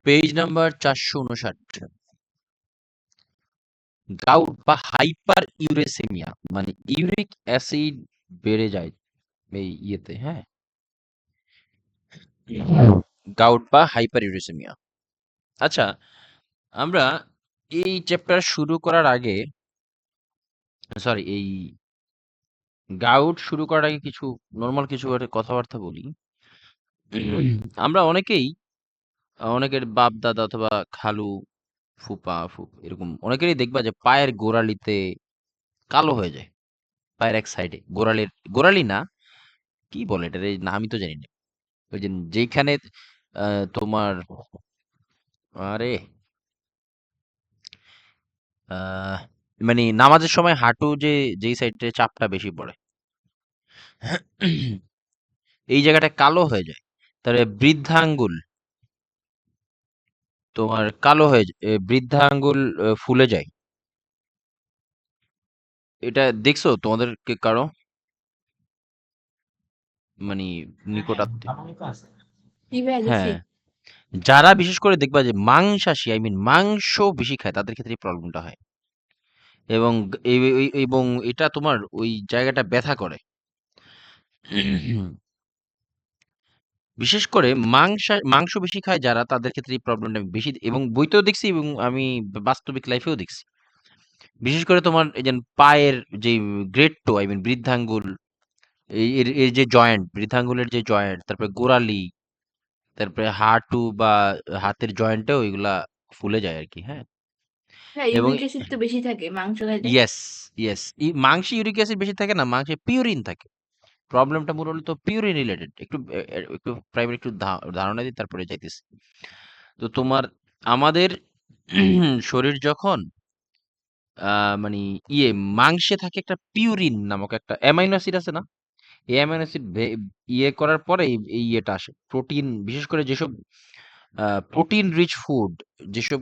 Page number 459। Gout বা hyper ইউরেসেমিয়া মানে uric acid বেড়ে যায় এই ইয়েতে, হ্যাঁ, গাউট বা হাইপার ইউরেসেমিয়া। আচ্ছা, আমরা এই চ্যাপ্টার শুরু করার আগে, সরি, এই গাউট শুরু করার আগে কিছু নর্মাল কিছু কথাবার্তা বলি। আমরা অনেকের বাপ দাদা অথবা খালু, ফুপা, এরকম অনেকেরই দেখবা যে পায়ের গোড়ালিতে কালো হয়ে যায়। পায়ের এক সাইডে গোড়ালি না, কি বলে এটার এই না, আমি তো জানি না। ওই যে যেখানে তোমার, আরে আহ, মানে নামাজের সময় হাঁটু যেই সাইডে চাপটা বেশি পড়ে, এই জায়গাটা কালো হয়ে যায়। তাহলে বৃদ্ধাঙ্গুল তোমার কালো হয়ে যায়, বৃদ্ধাঙ্গুল ফুলে যায়। এটা দেখছো তোমাদের কারো মানে নিকটাত্মীয়? হ্যাঁ, যারা বিশেষ করে দেখবা যে মাংসাশী, মাংস বেশি খায়, তাদের ক্ষেত্রে এই প্রবলেমটা হয়। এবং এবং এটা তোমার ওই জায়গাটা ব্যথা করে। বিশেষ করে মাংস বেশি খায় যারা, তাদের ক্ষেত্রে এই প্রবলেমটা বেশি, এবং বইতেও দেখছি এবং আমি বাস্তবিক লাইফেও দেখছি। বিশেষ করে তোমার এই যে পায়ের যে গ্রেট টো, বৃদ্ধাঙ্গুল, এর যে জয়েন্ট, বৃদ্ধাঙ্গুলের যে জয়েন্ট, তারপরে গোড়ালি, তারপরে হাঁটু বা হাতের জয়েন্টেও এগুলা ফুলে যায় আর কি, হ্যাঁ। হ্যাঁ, এবং ইউরিক অ্যাসিড তো বেশি থাকে মাংস খাইলে। ইয়েস, ইয়েস, মাংসে ইউরিক অ্যাসিড বেশি থাকে না, মাংসে পিউরিন থাকে। প্রবলেমটা মূলত পিউরিন রিলেটেড। একটু প্রাইভেট একটু ধারণা দিই, তারপরে যাইতেছি। তো তোমার আমাদের শরীর যখন মানে মাংসে থাকে একটা পিউরিন নামক একটা অ্যামাইনো অ্যাসিড আছে না, এই অ্যামাইনো অ্যাসিড ইয়ে করার পরে এই ইয়েটা আসে প্রোটিন। বিশেষ করে যেসব প্রোটিন রিচ ফুড, যেসব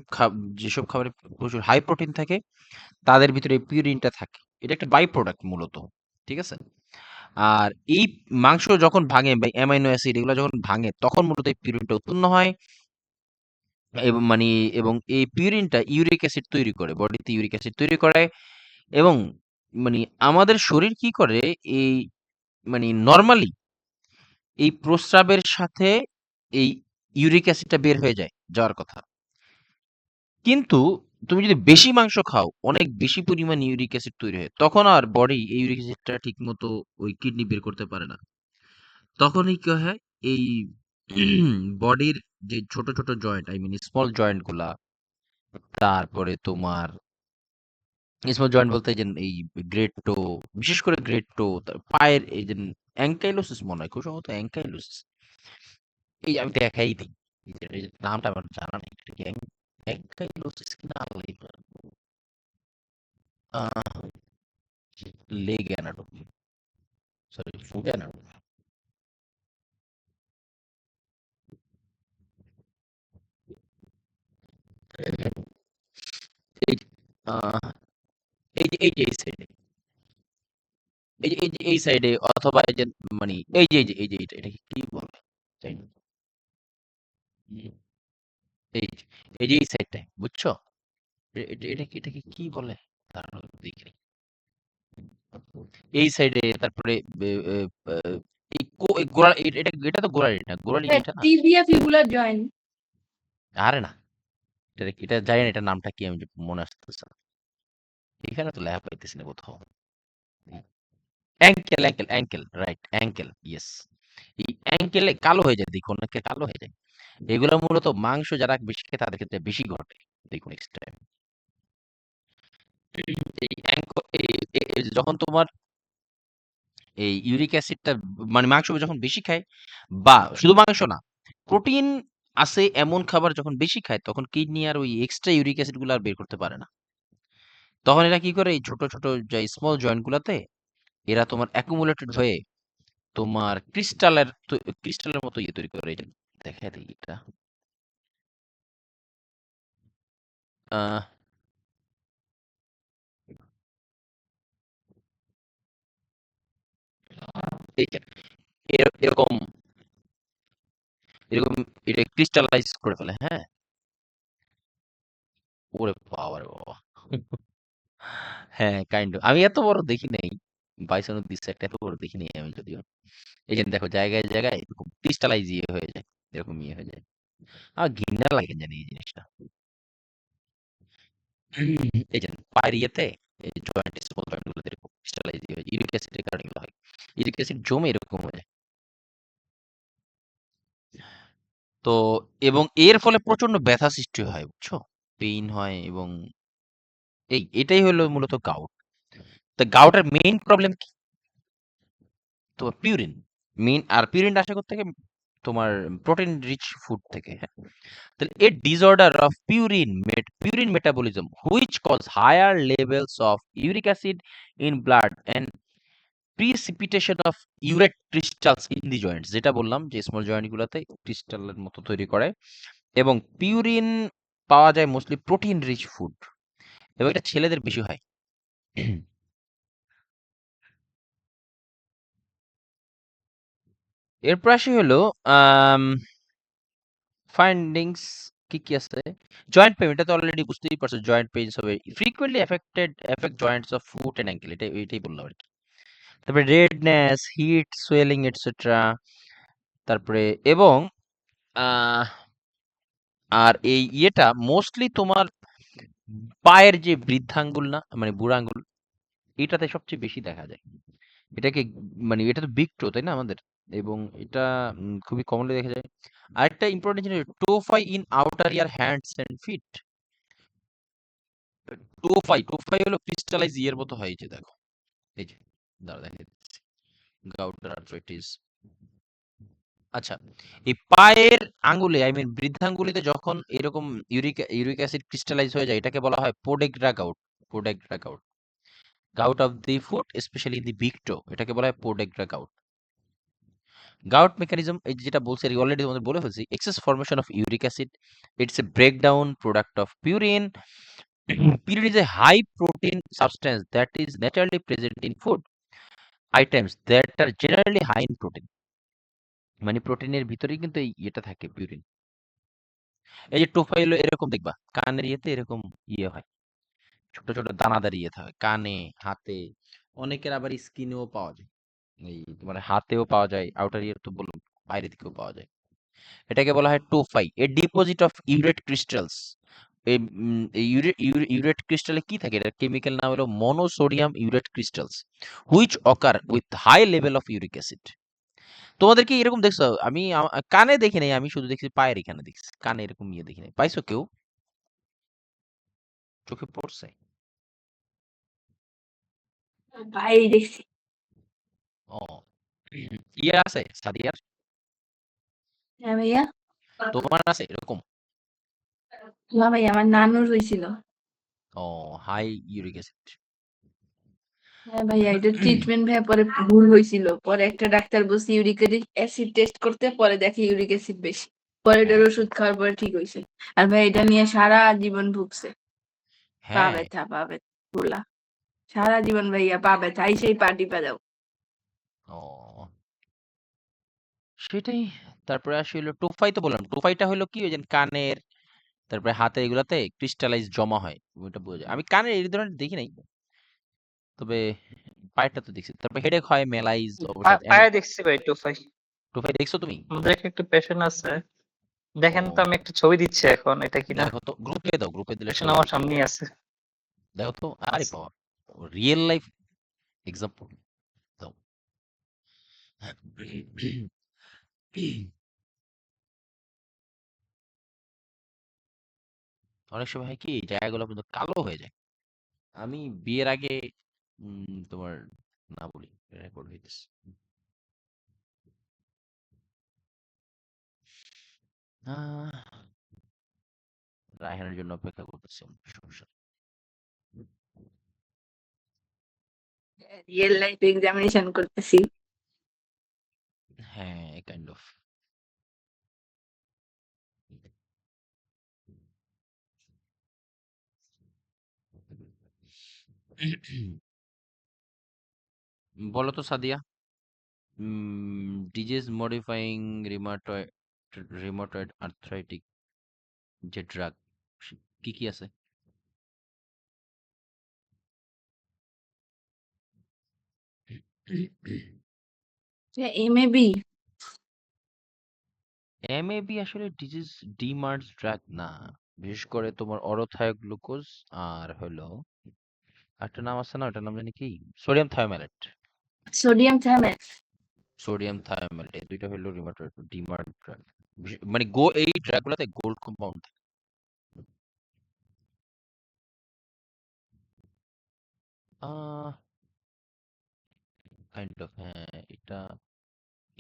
যেসব খাবারে প্রচুর হাই প্রোটিন থাকে, তাদের ভিতরে এই পিউরিনটা থাকে। এটা একটা বাই প্রোডাক্ট মূলত, ঠিক আছে। আর এই মাংস যখন ভাঙে বা অ্যামাইনো অ্যাসিড এগুলো যখন ভাঙে, তখন মূলত এই পিউরিনটা উৎপন্ন হয়। এবং এবং এই পিউরিনটা ইউরিক অ্যাসিড তৈরি করে, বডিতে ইউরিক অ্যাসিড তৈরি করে। এবং মানে আমাদের শরীর কি করে, এই নরমালি এই প্রস্রাবের সাথে এই ইউরিক অ্যাসিডটা বের হয়ে যাওয়ার কথা। কিন্তু তুমি যদি বেশি মাংস খাও, অনেক বেশি পরিমাণ ইউরিক অ্যাসিড তৈরি হয়, তখন আর বডি এই ইউরিক অ্যাসিডটা ঠিক মতো ওই কিডনি বের করতে পারে না। তখনই কি হয়, এই বডির যে ছোট ছোট জয়েন্ট, স্মল জয়েন্ট গুলা, তারপরে তোমার স্মল জয়েন্ট বলতে এই যে এই গ্রেট টো, বিশেষ করে গ্রেট টো, পায়ের এই যে অ্যাঙ্কাইলোসিস, মনে হয় খুব সম্ভবত অ্যাঙ্কাইলোসিস। এই আমি দেখাই দিই, এই যে নামটা আমার জানা নেই, এটা কি অ্যাঙ্কাইলোসিস কিনা, leg anatomy, sorry, foot anatomy. এই আহ, এই সাইডে, এই সাইডে, অথবা এই যে এটা এটাকে কি বলে জানি না। হুম, এই এই সাইডটায়, বুঝছো? এটাকে কি বলে, দাঁড়াও দেখি। এই সাইডে, তারপরে এই গোড়া, এটা তো গোড়ালি না, গোড়ালি হ্যাঁ, এটা না। Tibia fibular joint. আরে না, এটা জানি না, এটার নামটা কি, আমি যে মনে আসতেছে না। এখানে তো লেখা পাইতেছি না কোথাও। Ankle, ankle, ankle, right, ankle, yes. এই অ্যাঙ্কেলে কালো হয়ে যায়, দেখুন অনেকে কালো হয়ে যায়। এগুলো মূলত মাংস যারা বেশি খায় তাদের ক্ষেত্রে বেশি ঘটে। দেখুন নেক্সট টাইম এই যখন তোমার এই ইউরিক অ্যাসিডটা মাংস যখন বেশি খায়, বা শুধু মাংস না, প্রোটিন আছে এমন খাবার যখন বেশি খায়, তখন কিডনি আর ওই এক্সট্রা ইউরিক অ্যাসিড গুলো আর বের করতে পারে না। তখন এরা কি করে, এই ছোট ছোট যে স্মল জয়েন্ট গুলাতে এরা তোমার অ্যাকুমুলেটেড হয়ে তোমার ক্রিস্টালের মতো ইয়ে তৈরি করে। এটা দেখা দিই, এটা আহ, এইটা এরকম এরকম এটা ক্রিস্টালাইজ করে ফেলে, হ্যাঁ। ওরে বাবা রে বাবা! হ্যাঁ, কাইন্ড অফ। আমি এত বড় দেখি নাই। বাইসনের ডিসেক্ট এত বড় দেখি নাই আমি যদিও। এই যে দেখো জায়গায়, জায়গায় এরকম ক্রিস্টালাইজ ইয়ে হয়ে যায়। এরকম ইয়ে হয়ে যায়। আমার ঘৃণা লাগে জানি এই জিনিসটা। এই যে পায়ের ইয়েতে এই জয়েন্ট স্মল জয়েন্ট গুলোতে এরকম ক্রিস্টালাইজ ইয়ে হয়। ইউরিক অ্যাসিডের কারণে এগুলো হয়। ইউরিক অ্যাসিড জমে এরকম হয়ে যায়। তো এবং এর ফলে প্রচন্ড ব্যথা সৃষ্টি হয়, বুঝছো? পেইন হয় এবং এটাই হলো মূলত গাউট। তো গাউটের মেইন প্রবলেম কি? তোমার পিউরিন। মেইন আর পিউরিনটা আসে কোত্থেকে? তোমার প্রোটিন রিচ ফুড থেকে, হ্যাঁ? তাহলে a disorder of purine metabolism which cause higher levels of uric acid in blood and precipitation of urate crystals in the joints, যেটা বললাম যে স্মল জয়েন্ট গুলোতে ক্রিস্টালের মতো তৈরি করে। এবং পিউরিন পাওয়া যায় মোস্টলি প্রোটিন রিচ ফুড, এবং এটা ছেলেদের বেশি হয়। এরপর আসি হলো ফাইন্ডিংস কি কি আছে। জয়েন্ট পেইন, এটা তো অলরেডি বুঝতেই পারছো, জয়েন্ট পেইনস হবে frequently affect joints of foot and ankle, এটাই বললাম আর কি। তারপরে রেডনেস, হিট, সোয়েলিং এটসেট্রা। তারপরে এবং আহ, আর এই ইয়েটা মোস্টলি তোমার পায়ের যে বৃদ্ধাঙ্গুল না, মানে বুড়া আঙ্গুল, এটাতে সবচেয়ে বেশি দেখা যায়। এটাকে মানে এটা তো বিগ টো, তাই না আমাদের? এবং এটা খুবই কমনলি দেখা যায়। আরেকটা ইম্পর্টেন্ট জিনিস, tophi in outer ear hands and feet. Tophi হলো ক্রিস্টালাইজ ইয়ের মতো হয়, এই যে দেখো, এই যে দাঁড়া দেখে গাউটার আর্থ্রাইটিস। আচ্ছা, এই পায়ের আঙ্গুলে, আই মিন বৃদ্ধাঙ্গুলিতে যখন এরকম ইউরিক অ্যাসিড ক্রিস্টালাইজ হয়ে যায়, এটাকে বলা হয় podagra gout. Podagra gout, gout of the foot specially in the big toe, এটাকে বলা হয় পোডেগ্রা গাউট। গাউট মেকানিজম, এই যেটা বলছি অলরেডি তোমাদের বলে ফেলছি, excess formation of uric acid, it's a breakdown product of purine. Purine is a high protein substance that is naturally present in food items that are generally high in protein. মানে প্রোটিনের ভিতরেই কিন্তু এটা থাকে, purine. এই যে টোফা হলো এরকম দেখবা, কানের ইয়েতে এরকম ইয়ে হয়, ছোট ছোট দানাদার ইয়ে থাকে কানে, হাতে। অনেকের আবার স্কিনেও পাওয়া যায়, এই তোমার হাতেও পাওয়া যায়, আউটার ইয়ার তো বললাম, বাইরে থেকেও পাওয়া যায়। এটাকে বলা হয় tophi, a deposit of urate crystals. এই ইউরেট ক্রিস্টালে কি থাকে, এটার কেমিক্যাল নাম হলো monosodium urate crystals, which occur with high level of uric acid. তোমাদের কি এরকম দেখছো? আমি কানে দেখি নাই, আমি শুধু দেখছি পায়ের এখানে দেখছি, কানে এরকম ইয়ে দেখি নাই। পাইছো কেউ? চোখে পড়ছে? বাইরে দেখছি। ও, ইয়ে আছে সাদিয়ার? হ্যাঁ ভাইয়া। তোমার আছে এরকম? না ভাইয়া, আমার নানুর হয়েছিল। ও, হাই ইউরিক অ্যাসিড। হ্যাঁ ভাইয়া, এটা ট্রিটমেন্ট ভাইয়া পরে ভুল হয়েছিল। পরে একটা ডাক্তার বলছে ইউরিক অ্যাসিড টেস্ট করতে, পরে দেখে ইউরিক অ্যাসিড বেশি। পরে এটার হ্যাঁ, ওষুধ খাওয়ার পরে ঠিক হয়েছে। আর ভাই এটা নিয়ে সারা জীবন ভুগছে। পা হ্যাঁ। ব্যথা, পা ব্যথা বলা সারা জীবন ভাইয়া, পা ব্যথা সেই পা টিপা দাও। ও, সেটাই। তারপরে আসি হলো টোফাই, তো বললাম টোফাইটা হলো কি, ওই যে কানের, তারপরে হাতে, এগুলাতে ক্রিস্টালাইজ জমা হয়, ওইটা বোঝা যায়। আমি কানের এই ধরনের দেখি নাই, তবে পায়েরটা তো দেখছি। তারপরে হেডেক হয়, মেলাইজ অবসাদ পায়ে দেখছি ভাই টোফাই। টোফাই দেখছো তুমি? আমাদের একটা পেশেন্ট আছে, দেখেন তো, ও, আমি একটা ছবি দিচ্ছি এখন, এটা কিনা। দেখো তো, গ্রুপে দাও, গ্রুপে দিলে পেশেন্ট সবাই আমার দেখতে পাবে। সামনেই আছে। দেখো তো, আরে আচ্ছা। বাবা, রিয়েল লাইফ এক্সাম্পল দাও। অনেক সময় হয় কি, এই জায়গাগুলো কিন্তু কালো হয়ে যায়। আমি বিয়ের আগে তোমার না বলি, রেকর্ড হইতেছে। আহ, রায়হানের জন্য অপেক্ষা করতেছি, সমস্যা নেই। রিয়েল লাইফ এক্সামিনেশন করতেছি। হ্যাঁ, কাইন্ড অফ। বলো তো Sadia, disease modifying rheumatoid arthritic যে ড্রাগ, কি কি আছে? এমএবি এমএবি আসলে ডিজিজ ডিমার্স ড্রাগ না, বিশেষ করে তোমার অরোথায়োগ্লুকোজ আর হলো একটা নাম আছে না, ওটার নাম জানি কি, সোডিয়াম থায়োমেলেট। সোডিয়াম থায়ামেট। সোডিয়াম থায়োমেলেট এই দুইটা হলো রিউমাটয়েড ডিমার্স ড্রাগ। মানে এই ড্রাগগুলোতে গোল্ড কম্পাউন্ড থাকে। আহ কাইন্ড অফ, হ্যাঁ এটা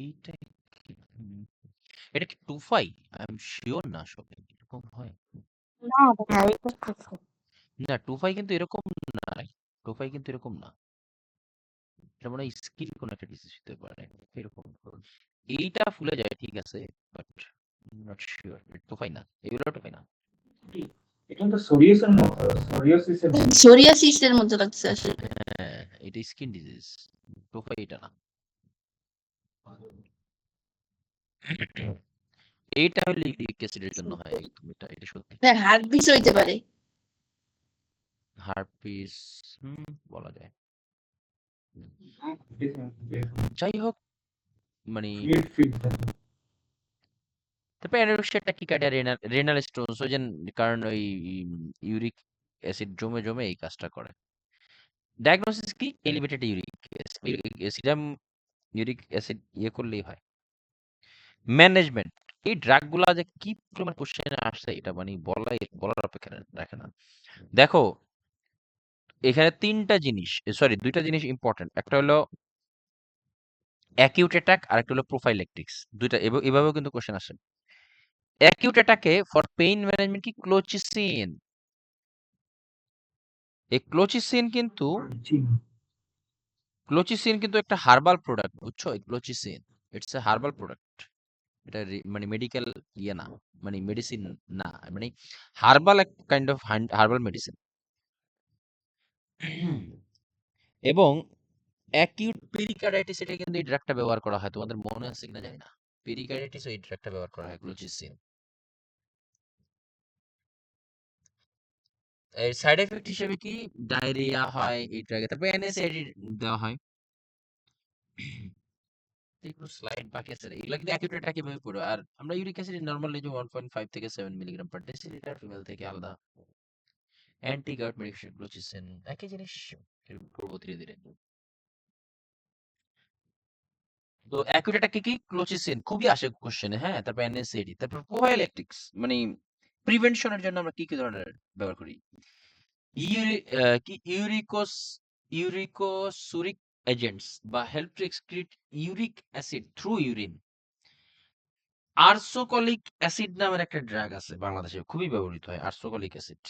এইটা হুম, এটা কি টুফাই? আই এম শিওর না আসলে এরকম হয়। না ভাই, এটা কোথায়? না টুফাই কিন্তু এরকম না, টুফাই কিন্তু এরকম না, এটা মনে হয় স্কিন কোন একটা ডিজিজ হতে পারে এরকম। এইটা ফুলে যায় ঠিক আছে, বাট নট শিওর টুফাই না, এগুলো টুফাই না। এটা তো সোরিয়াসের মতো, সোরিয়াসিসের মতো। সোরিয়াসিসের মতো লাগছে আসলে। হ্যাঁ এটা স্কিন ডিজিজ, টুফাই এটা না। এইটা হলে ইউরিক অ্যাসিডের জন্য হয় একদম, এটা এটা সত্যি। হ্যাঁ, হার্টবিট হইতে পারে। হারপিস বলা যায়। ফিড যাই হোক মানে ফিড তারপরে অ্যানোরেক্সিয়াটা কি কাটে, রেনাল রেনাল স্টোনস ওই যে, কারণ ওই ইউরিক অ্যাসিড জমে জমে এই কাজটা করে। ডায়াগনোসিস কি, elevated uric serum uric acid ইয়ে করলেই হয়। ম্যানেজমেন্ট, এই ড্রাগগুলা যে কি পরিমাণ কোশ্চেনে আসছে এটা মানে বলার অপেক্ষা রাখে না। দেখো এখানে তিনটা জিনিস, সরি দুইটা জিনিস ইম্পর্টেন্ট, একটা হলো অ্যাকিউট অ্যাটাক আর একটা হলো প্রোফাইলেকটিক্স, দুইটা এভাবেও কিন্তু কোশ্চেন আসে। অ্যাকিউট অ্যাটাকে ফর পেইন ম্যানেজমেন্ট কি ক্লোচিসিন, এই ক্লোচিসিন কিন্তু একটা হার্বাল প্রোডাক্ট, বুঝছো? এই ক্লোচিসিন ইটস এ হার্বাল প্রোডাক্ট। এটা মানে মেডিকেল ইয়ে না, মানে মেডিসিন না, মানে হার্বাল এক কাইন্ড অফ হার্বাল মেডিসিন। এবং অ্যাকিউট পেরিকার্ডাইটিস এটা কিন্তু এই ড্রাগটা ব্যবহার করা হয়, তোমাদের মনে আছে কিনা জানি না। পেরিকার্ডাইটিস এই ড্রাগটা ব্যবহার করা হয় গ্লুচিসিন। এর সাইড এফেক্ট হিসেবে কি ডায়রিয়া হয় এই ড্রাগে, তারপর এনএসএডি দেওয়া হয়। একটু স্লাইড বাকি আছে, এগুলো কিন্তু অ্যাকিউট অ্যাটাক কিভাবে পড়বে। আর আমরা ইউরিক অ্যাসিড নরমালি যে 1.5 থেকে 7 মিলিগ্রাম পার ডেসিলিটার, ফিমেল থেকে আলাদা। অ্যান্টি গার্ড মেডিকেশন গ্লুচিসিন একই জিনিস পড়বো ধীরে ধীরে। তো অ্যাকিউট অ্যাটাক কি ক্লোচিসিন খুবই আসে কোশ্চেনে, হ্যাঁ। তারপর এনএসএডি, তারপর প্রোফাইলেকটিক্স মানে প্রিভেনশনের জন্য আমরা কি কি ধরনের ব্যবহার করি। কি ইউরিকোসুরিক এজেন্টস বা help to excrete uric acid through urine. আরসোকলিক অ্যাসিড নামের একটা ড্রাগ আছে বাংলাদেশে, খুবই ব্যবহৃত হয় আরসোকলিক অ্যাসিড।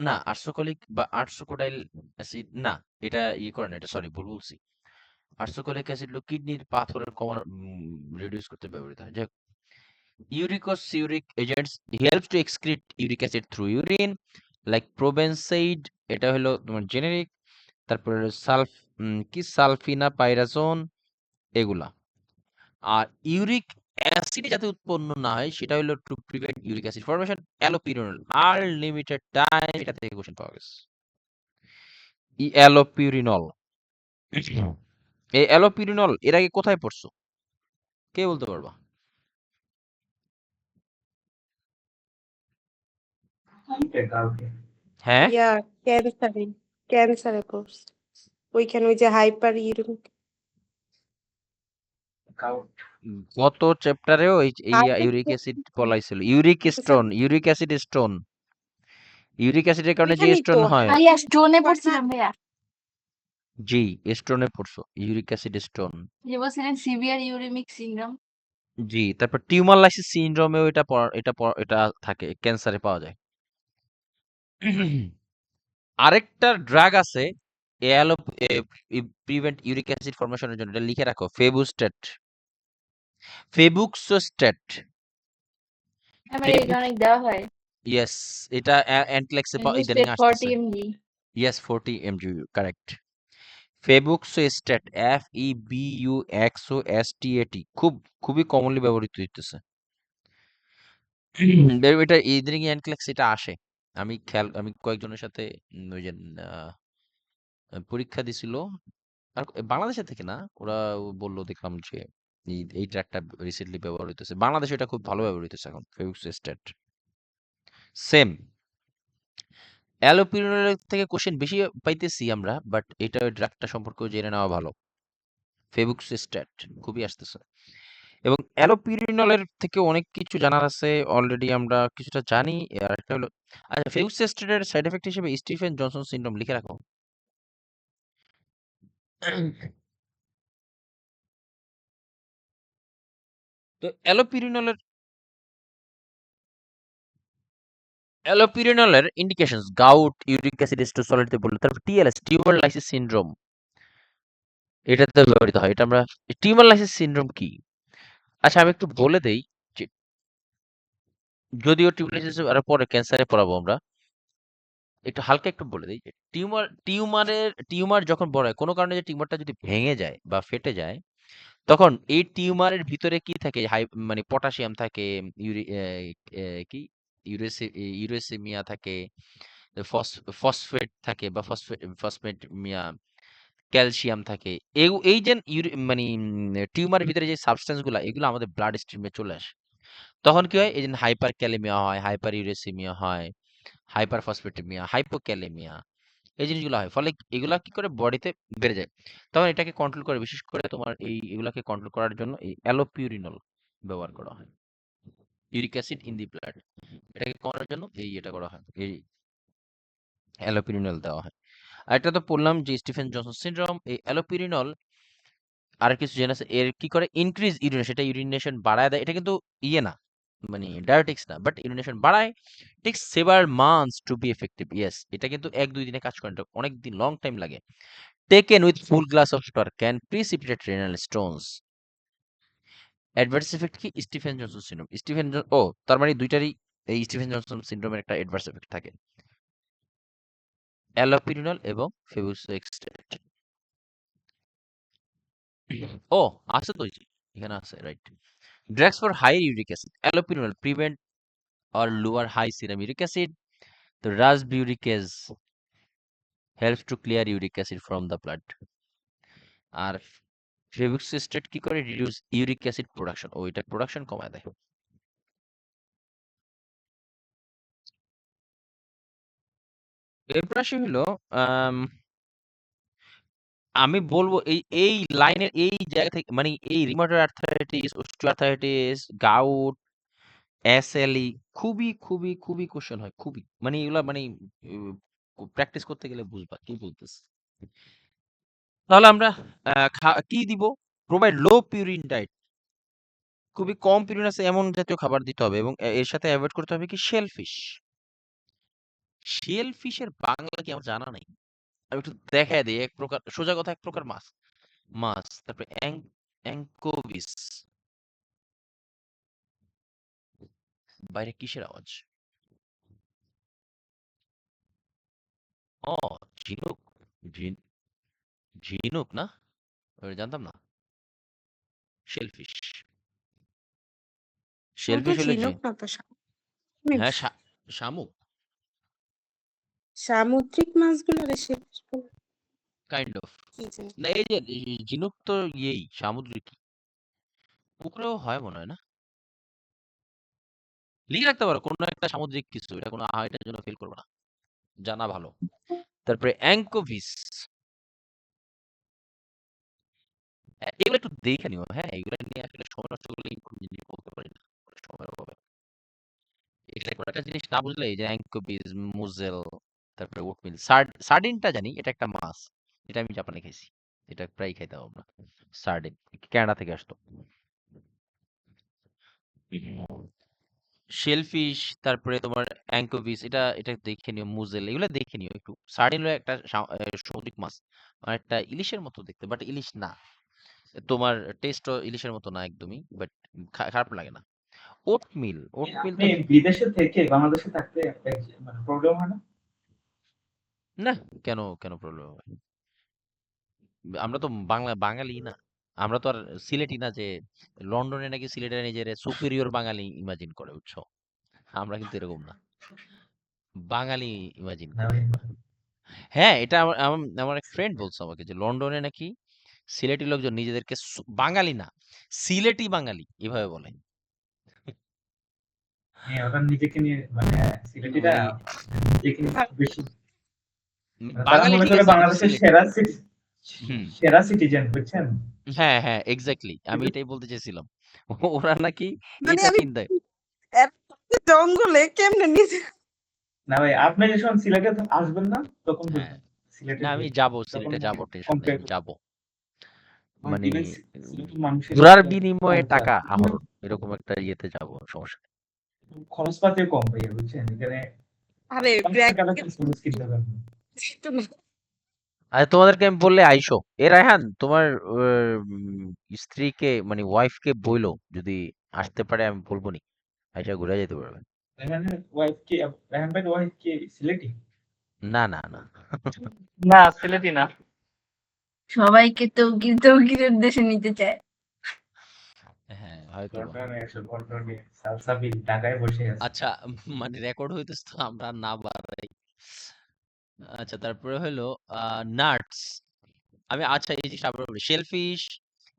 না আরসোকলিক বা আরসোকোডাইল অ্যাসিড না, এটা ইয়ে করে না, এটা সরি ভুল বলছি। আরসোকলিক অ্যাসিড হলো কিডনির পাথরের কমানো রিডিউস করতে ব্যবহৃত হয়। যাই হোক, uricosuric agents helps to excrete uric acid through urine, like probenecid এটা হলো তোমার জেনেরিক, তারপরে সালফিনা পাইরাজোন এগুলা। আর ইউরিক অ্যাসিড যাতে উৎপন্ন না হয় সেটা হলো to prevent uric acid formation allopurinol. আর লিমিটেড টাইম এটা থেকে কোশ্চেন পাওয়া গেছে। অ্যালোপিরিনল, এই অ্যালোপিরিনল এর আগে কোথায় পড়ছো, কে বলতে পারবা? হ্যাঁ ইয়া, ক্যান্সারে, ক্যান্সারে পড়ছে ওইখানে, ওই যে হাইপার ইউরিক গত চ্যাপ্টারেও এই ইউরিক অ্যাসিড বলাইছিল, ইউরিক অ্যাসিড স্টোন, ইউরিক অ্যাসিডের কারণে যে ওইখানেই স্টোন তো হয়। ভাইয়া স্টোনে পড়ছিলাম ভাইয়া, জি স্টোনে পড়ছো, ইউরিক অ্যাসিড স্টোন। যে বলছিলেন সিভিয়ার ইউরেমিক সিনড্রোম। জি তারপর টিউমার লাইসিস সিনড্রোমেও এটা থাকে, ক্যান্সারে পাওয়া যায়। আরেকটা ড্রাগ আছে অ্যালো প্রিভেন্ট ইউরিক অ্যাসিড ফরমেশনের জন্য, এটা লিখে রাখো, ফেবুক্সোস্ট্যাট। হ্যাঁ ভাই, এটা অনেক দেওয়া হয়। ইয়েস, এটা অ্যান্টিলাক্সে ইদানিং ফেবুস্টেট 40 আসতেছে। MG. Yes 40 mg correct. Febuxostat FEBUXOSTAT খুবই কমনলি ব্যবহৃত হইতেছে। এটা ইদানিং অ্যান্টিলাক্স এটা আসে, আমি কয়েকজনের সাথে ওই যে পরীক্ষা দিছিল। আর বাংলাদেশের থেকে না, ওরা বলল দেখলাম যে এই ট্র্যাকটা রিসেন্টলি ব্যবহার হইতেছে। বাংলাদেশে এটা খুব ভালো ব্যবহার হইতেছে এখন, ফেব্রিক্স স্ট্যাট। সেম অ্যালোপিরিনলের থেকে কোশ্চেন বেশি পাইতেছি আমরা, বাট এটা ওই ড্রাগটা সম্পর্কেও জেনে নেওয়া ভালো। ফেবুক্সিস্ট্যাট খুবই আসতেছে, এবং অ্যালোপিরিনলের থেকে অনেক কিছু জানার আছে। অলরেডি আমরা কিছুটা জানি। আর একটা হলো, আচ্ছা, ফেবুক্সিস্ট্যাটের সাইড এফেক্ট হিসেবে স্টিফেন জনসন সিনড্রোম লিখে রাখো। তো অ্যালোপিরিনলের ইন্ডিকেশনস গাউট, ইউরিক অ্যাসিড স্টোসলিড বললো। তারপর টিএলএস, টিউবার লাইসিস সিনড্রোম, এটাতে ব্যবহৃত হয়। এটা আমরা, টিউবার লাইসিস সিনড্রোম কি? আচ্ছা, আমি একটু বলে দেই যে, যদিও টিউবার লাইসিস আর পরে ক্যান্সারে পড়াবো আমরা, একটু হালকা একটু বলে দিই যে টিউমার যখন বড় হয়, কোনো কারণে যে টিউমারটা যদি ভেঙে যায় বা ফেটে যায়, তখন এই টিউমারের ভিতরে কি থাকে, মানে পটাশিয়াম থাকে, ইউরি এ এ কি ইউরেসিমিয়া থাকে, ফসফেট থাকে বা ফসফেটমিয়া, ক্যালসিয়াম থাকে। এই যে মানে টিউমারের ভিতরে যে সাবস্টেন্স গুলা, এগুলো আমাদের ব্লাড স্ট্রিমে চলে আসে। তখন কি হয়, এই যে হাইপার ক্যালেমিয়া হয়, হাইপার ইউরেসিমিয়া হয়, হাইপার ফসফেটেমিয়া, হাইপোক্যালেমিয়া, এই জিনিসগুলো হয়। ফলে এগুলা কি করে বডিতে বেড়ে যায়। তখন এটাকে কন্ট্রোল করে, বিশেষ করে তোমার এগুলাকে কন্ট্রোল করার জন্য এই অ্যালোপিউরিনল ব্যবহার করা হয়। Uric acid in the blood, এটাকে কমানোর জন্য এটা করা হয়, এই অ্যালোপিউরিনল দেওয়া হয়। আর এটা তো বললাম যে স্টিফেন জনসন সিনড্রোম, এই অ্যালোপিউরিনল আর কিছু জেনে আছে, এর কি করে ইনক্রিজ ইউরিনেশন, এটা ইউরিনেশন বাড়ায় দেয়। এটা কিন্তু ইয়ে না, মানে ডায়াবেটিক্স না, বাট ইউরিনেশন বাড়ায়। Take several months to be effective. Yes, এটা কিন্তু 1-2 দিনে কাজ করে না, এটা অনেক দিন, লং টাইম লাগে। Taken with full glass of water can precipitate renal stones. Adverse effect কি? স্টিফেন জনসন সিনড্রোম, তার মানে দুইটারই এই স্টিফেন জনসন সিনড্রোমের একটা অ্যাডভার্স ইফেক্ট থাকে, অ্যালোপিরিনল এবং ফেবুক্সিস্ট্যাট। ও, আছে তো, এই যে এখানে আছে, right. Drugs for high uric acid, allopurinol prevent or lower high serum uric acid. The rasburicase helps to clear uric acid from the blood. আর ফেবুক্সিস্ট্যাট কি করে? রিডিউস ইউরিক অ্যাসিড প্রোডাকশন, এটা প্রোডাকশন কমায় দেয়। এরপর আসি হলো, আম, আমি বলবো এই লাইনের এই জায়গা থেকে, মানে এই rheumatoid arthritis, osteoarthritis, gout, SLE খুবই খুবই খুবই কোশ্চেন হয়, খুবই, মানে এগুলা মানে প্র্যাকটিস করতে গেলে বুঝবা কি বলতেছে। তাহলে আমরা কি দিব? প্রোভাইড লো পিউরিন ডায়েট, খুবই কম পিউরিন আছে এমন জাতীয় খাবার দিতে হবে, এবং এর সাথে অ্যাভয়েড করতে হবে কি? শেলফিশ। শেলফিশের বাংলা কি আমার জানা নাই, আমি একটু দেখায় দিই। এক প্রকার, সোজা কথা, এক প্রকার মাছ। তারপরে অ্যাঙ্কোভিস। বাইরে কিসের আওয়াজ? ও, ঝিনুক। ঝিন- ঝিনুক না, ওটা জানতাম না। শেলফিশ, ওটা শেলফিশ হলো ঝিনুক না তো সামুদ্রিক। হ্যাঁ, শামুক সামুদ্রিক মাছগুলো রেসে কাইন্ড অফ। কি জানি। না, এই যে ঝিনুক তো সামুদ্রিক, পুকুরেও হয় মনে হয় না। লিখে রাখতে পারো কোনো একটা সামুদ্রিক কিছু, এটা কোনো এটার জন্য ফিল করবে না, জানা ভালো। তারপরে অ্যাঙ্কোভিস, এগুলো একটু দেখে নিও। হ্যাঁ, এগুলো নিয়ে আসলে সময় নষ্ট করলে খুব জিনিস বলতে পারি না, সময়ের অভাবে। এটা একটা জিনিস না বুঝলে, এই যে অ্যাঙ্কোভিস, মুজেল, তারপরে ওটমিল, সার্ডিনটা জানি, এটা একটা মাছ, এটা আমি জাপানে খাইছি, এটা প্রায় খাইতাম আমরা। সার্ডিন কানাডা থেকে আসতো। শেলফিশ, তারপরে তোমার অ্যাঙ্কোভিস, এটা এটা দেখে নিও। মুজেল, এগুলো দেখে নিও একটু। সার্ডিন হলো একটা সামুদ্রিক মাছ, মানে একটা ইলিশের মতো দেখতে, বাট ইলিশ না। তোমার টেস্টও ইলিশের মতো না একদমই, বাট খারাপ লাগে না। ওটমিল, ওটমিল আপনি বিদেশে থেকে বাংলাদেশে থাকতে মানে প্রবলেম হয় না? না, কেন কেন প্রবলেম হবে? আমরা তো বাঙালি না, আমরা তো আর সিলেটি না যে লন্ডনে নাকি সিলেটের নিজের সুপিরিয়র বাঙালি ইমাজিন করে, বুঝছো? আমরা কিন্তু এরকম না, বাঙালি ইমাজিন করি আমরা। হ্যাঁ, এটা আমার এক ফ্রেন্ড বলছে আমাকে যে লন্ডনে নাকি সিলেটি লোকজন নিজেদেরকে বাঙালি না, সিলেটি বাঙালি এভাবে বলে। হ্যাঁ, ওরা নিজেকে নিয়ে মানে সিলেটিরা মানে নিজেকে নিয়ে খুব বেশি মানে তারা বাঙালি মনে ঠিক করে আছে কিন্তু বাংলাদেশের সিলেটি। সেরা হুম। সেরা সিটিজেন বুঝছেন? হ্যাঁ, হ্যাঁ, এক্সাক্টলি। আমি কিন্তু এটাই বলতে চাইছিলাম। ওরা নাকি মানে এটা আমি চিন্তা এত জঙ্গলে কেমনে নিজে না ভাই আপনি যখন সিলেটে আসবেন না তখন হ্যাঁ। বুঝবেন সিলেটের না আমি ভ্যালু। যাবো, তখন সিলেটে মানে যাবো, টেনশন নেই, কম্পেয়ার আমি যাবো। ভাই মানে দিনে সিলেটের মানুষের ঘোরার যে বিনিময়ে কালচার টাকা আহরণ, এরকম একটা ইয়েতে যাবো, সমস্যা নেই। খরচপাতিও কম ভাইয়া বুঝছেন? এখানে আরে ৫০ টাকা ব্র্যাকেট একটা সবুজ কিনতে পারবেন। তো না। আর তোমাদেরকে আমি বললে আইসো। রায়হান, তোমার স্ত্রীকে মানে ওয়াইফকে বইলো যদি আসতে পারে, আমি বলবো নি, আইসা ঘুরে যেতে পারবে। রেহানের ওয়াইফ কি রেহান ভাইয়ের ওয়াইফ কি সিলেটি? না, না, না। না সিলেটি না। সবাইকে তৌকির তৌকিরের দেশে নিতে চায়। হ্যাঁ, হয়তো বা। লন্ডনে এসে লন্ডনে সালসাবিল ঢাকায় বসে আছে। আচ্ছা, মানে রেকর্ড হইতেছে তো, আমরা আর না বাড়াই। আচ্ছা, তারপরে হলো নাটস। আমি আচ্ছা এই জিনিসটা আবার বলি, শেলফিশ,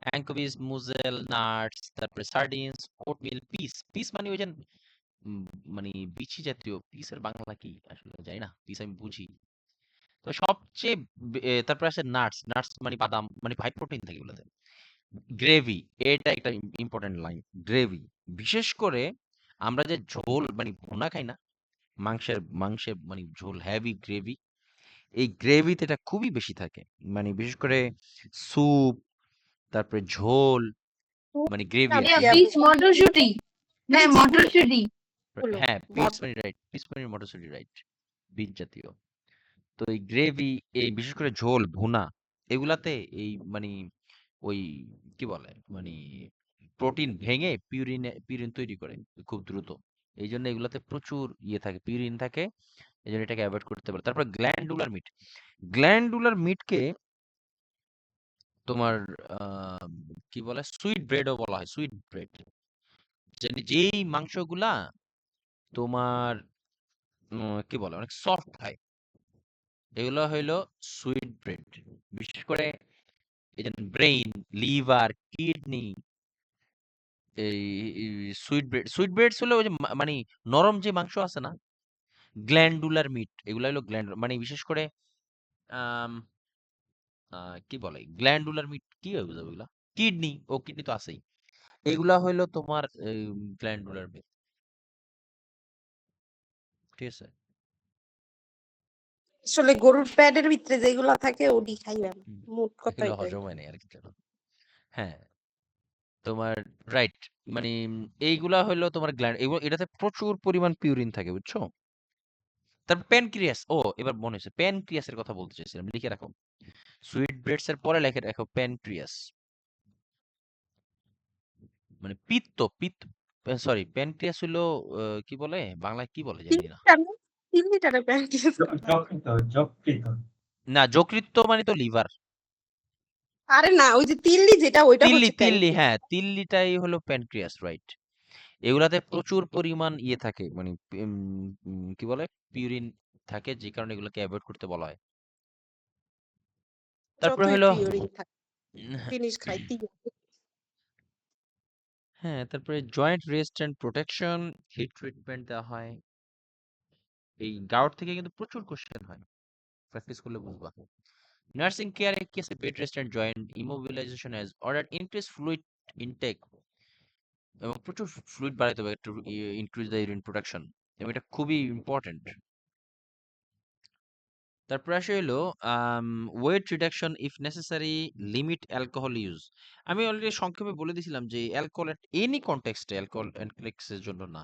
অ্যাঙ্কোভিস, মুজেল, নাটস, তারপরে সার্ডিনস, ওটমিল, পিস। পিস মানে ওই যে উম, মানে বিচি জাতীয়। পিসের বাংলা কি আসলে জানি না, পিস আমি বুঝি। তো সবচেয়ে তারপরে আসে নাটস। নাটস মানে বাদাম, মানে হাই প্রোটিন থাকে এগুলোতে। গ্রেভি, এটা একটা ইম্পর্টেন্ট লাইন। গ্রেভি, বিশেষ করে আমরা যে ঝোল মানে ভুনা খাই না, মাংসের মানে ঝোল, হেভি গ্রেভি, এই গ্রেভিতে এটা খুবই বেশি থাকে। মানে বিশেষ করে স্যুপ, তারপরে ঝোল, মানে গ্রেভি আর ইয়া কি। পিস মটরশুঁটি। হ্যাঁ, যেগুলো মটরশুঁটি। হ্যাঁ, পিস মানে রাইট, পিস মানে মটরশুঁটি, রাইট, বীজ জাতীয়। তো এই গ্রেভি, এই বিশেষ করে ঝোল ভুনা, এগুলাতে এই মানে ওই কি বলে মানে প্রোটিন ভেঙে পিউরিন তৈরি করে খুব দ্রুত। এই জন্য এগুলাতে প্রচুর ইয়ে থাকে, পিউরিন থাকে। এই জন্য এটাকে অ্যাভয়েড করতে পারে। তারপর গ্ল্যান্ডুলার মিট। গ্ল্যান্ডুলার মিটকে তোমার আহ, কি বলে, সুইট ব্রেডও বলা হয়, সুইট ব্রেড। যেই মাংসগুলা তোমার কি বলে অনেক সফট হয়, এগুলো হইলো সুইট ব্রেড। বিশেষ করে এই যে ব্রেইন, লিভার, কিডনি, এই সুইট ব্রেডস হলো ওই যে মানে নরম যে মাংস আছে না, গ্ল্যান্ডুলার মিট, এগুলো হলো মানে বিশেষ করে আম, কি বলে গ্ল্যান্ডুলার মিট, কি হবে বুঝাবো এগুলা, কিডনি, ও কিডনি তো আছেই, এগুলা হইলো তোমার গ্ল্যান্ডুলার মিট। ঠিক আছে। আসলে গরুর প্যাডের ভিতরে যেগুলা থাকে ওডি খাইলাম হুম, মোট কথা এগুলো এটাই। হজম হয় না আর কি যেন। হ্যাঁ, তোমার রাইট, মানে এইগুলা হইলো তোমার গ্ল্যান্ড, এগুলো এটাতে প্রচুর পরিমাণ পিউরিন থাকে, বুঝছো? তারপর প্যানক্রিয়াস, ও এবার মনে হয়েছে, প্যানক্রিয়াসের কথা বলতে চাইছিলাম, লিখে রাখো। সুইট ব্রেডস এর পরে লেখে রাখো প্যানক্রিয়াস, মানে পিত্ত, সরি, প্যানক্রিয়াস হলো কি বলে বাংলায়, কি বলে জানি না। 3 লিটারের প্যান্ট যকৃত না, যকৃৎ মানে তো লিভার। আরে না ওই যে তিল্লি যেটা ওইটা তিল্লি, হচ্ছে তিল্লি, প্যানক্রিয়াস। হ্যাঁ, তিল্লিটাই হলো প্যানক্রিয়াস, রাইট। এগুলাতে প্রচুর পরিমাণ ইয়ে থাকে, মানে কি বলে, পিউরিন থাকে, যে কারণে এগুলোকে অ্যাভয়েড করতে বলা হয়। তারপরে যতই হলো পিওরিং থাকে জিনিস খাই হ্যাঁ, তারপরে joint rest and protection, heat treatment দেওয়া হয়। এই গাউট থেকে কিন্তু প্রচুর কোশ্চেন হয়, প্র্যাকটিস করলে বুঝবা। নার্সিং কেয়ারে কি আছে, bed rest and joint immobilization as order, increase fluid intake, এবং প্রচুর ফ্লুইড বাড়াইতে হবে একটু, ইনক্রিজ দ্য ইউরিন প্রোডাকশন, এবং এটা খুবই ইম্পর্টেন্ট। তারপর আসে হলো weight reduction if necessary, limit alcohol use. আমি অলরেডি সংক্ষেপে বলে দিয়েছিলাম যে অ্যালকোহল এনি কনটেক্সটে, অ্যালকোহল এর জন্য না।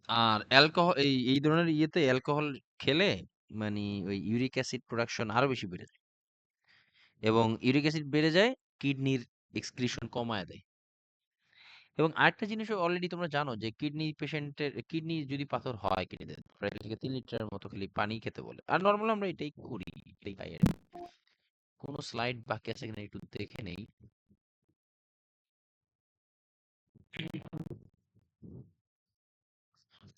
আর অ্যালকোহল, এই ধরনের ইয়েতে অ্যালকোহল খেলে মানে ওই ইউরিক অ্যাসিড প্রোডাকশন আরো বেশি বেড়ে যায়, এবং ইউরিক অ্যাসিড বেড়ে যায়, কিডনির এক্সক্রিশন কমায় দেয়। এবং আরেকটা জিনিস অলরেডি তোমরা জানো যে কিডনি যদি পাথর হয়, কিডনিতে প্রায় 2 থেকে 3 লিটারের মতো খালি পানি খেতে বলে। আর নর্মাল আমরা এটাই করি, এটাই খাই আর কি। কোনো স্লাইড বাকি আছে কিনা একটু দেখে নেই।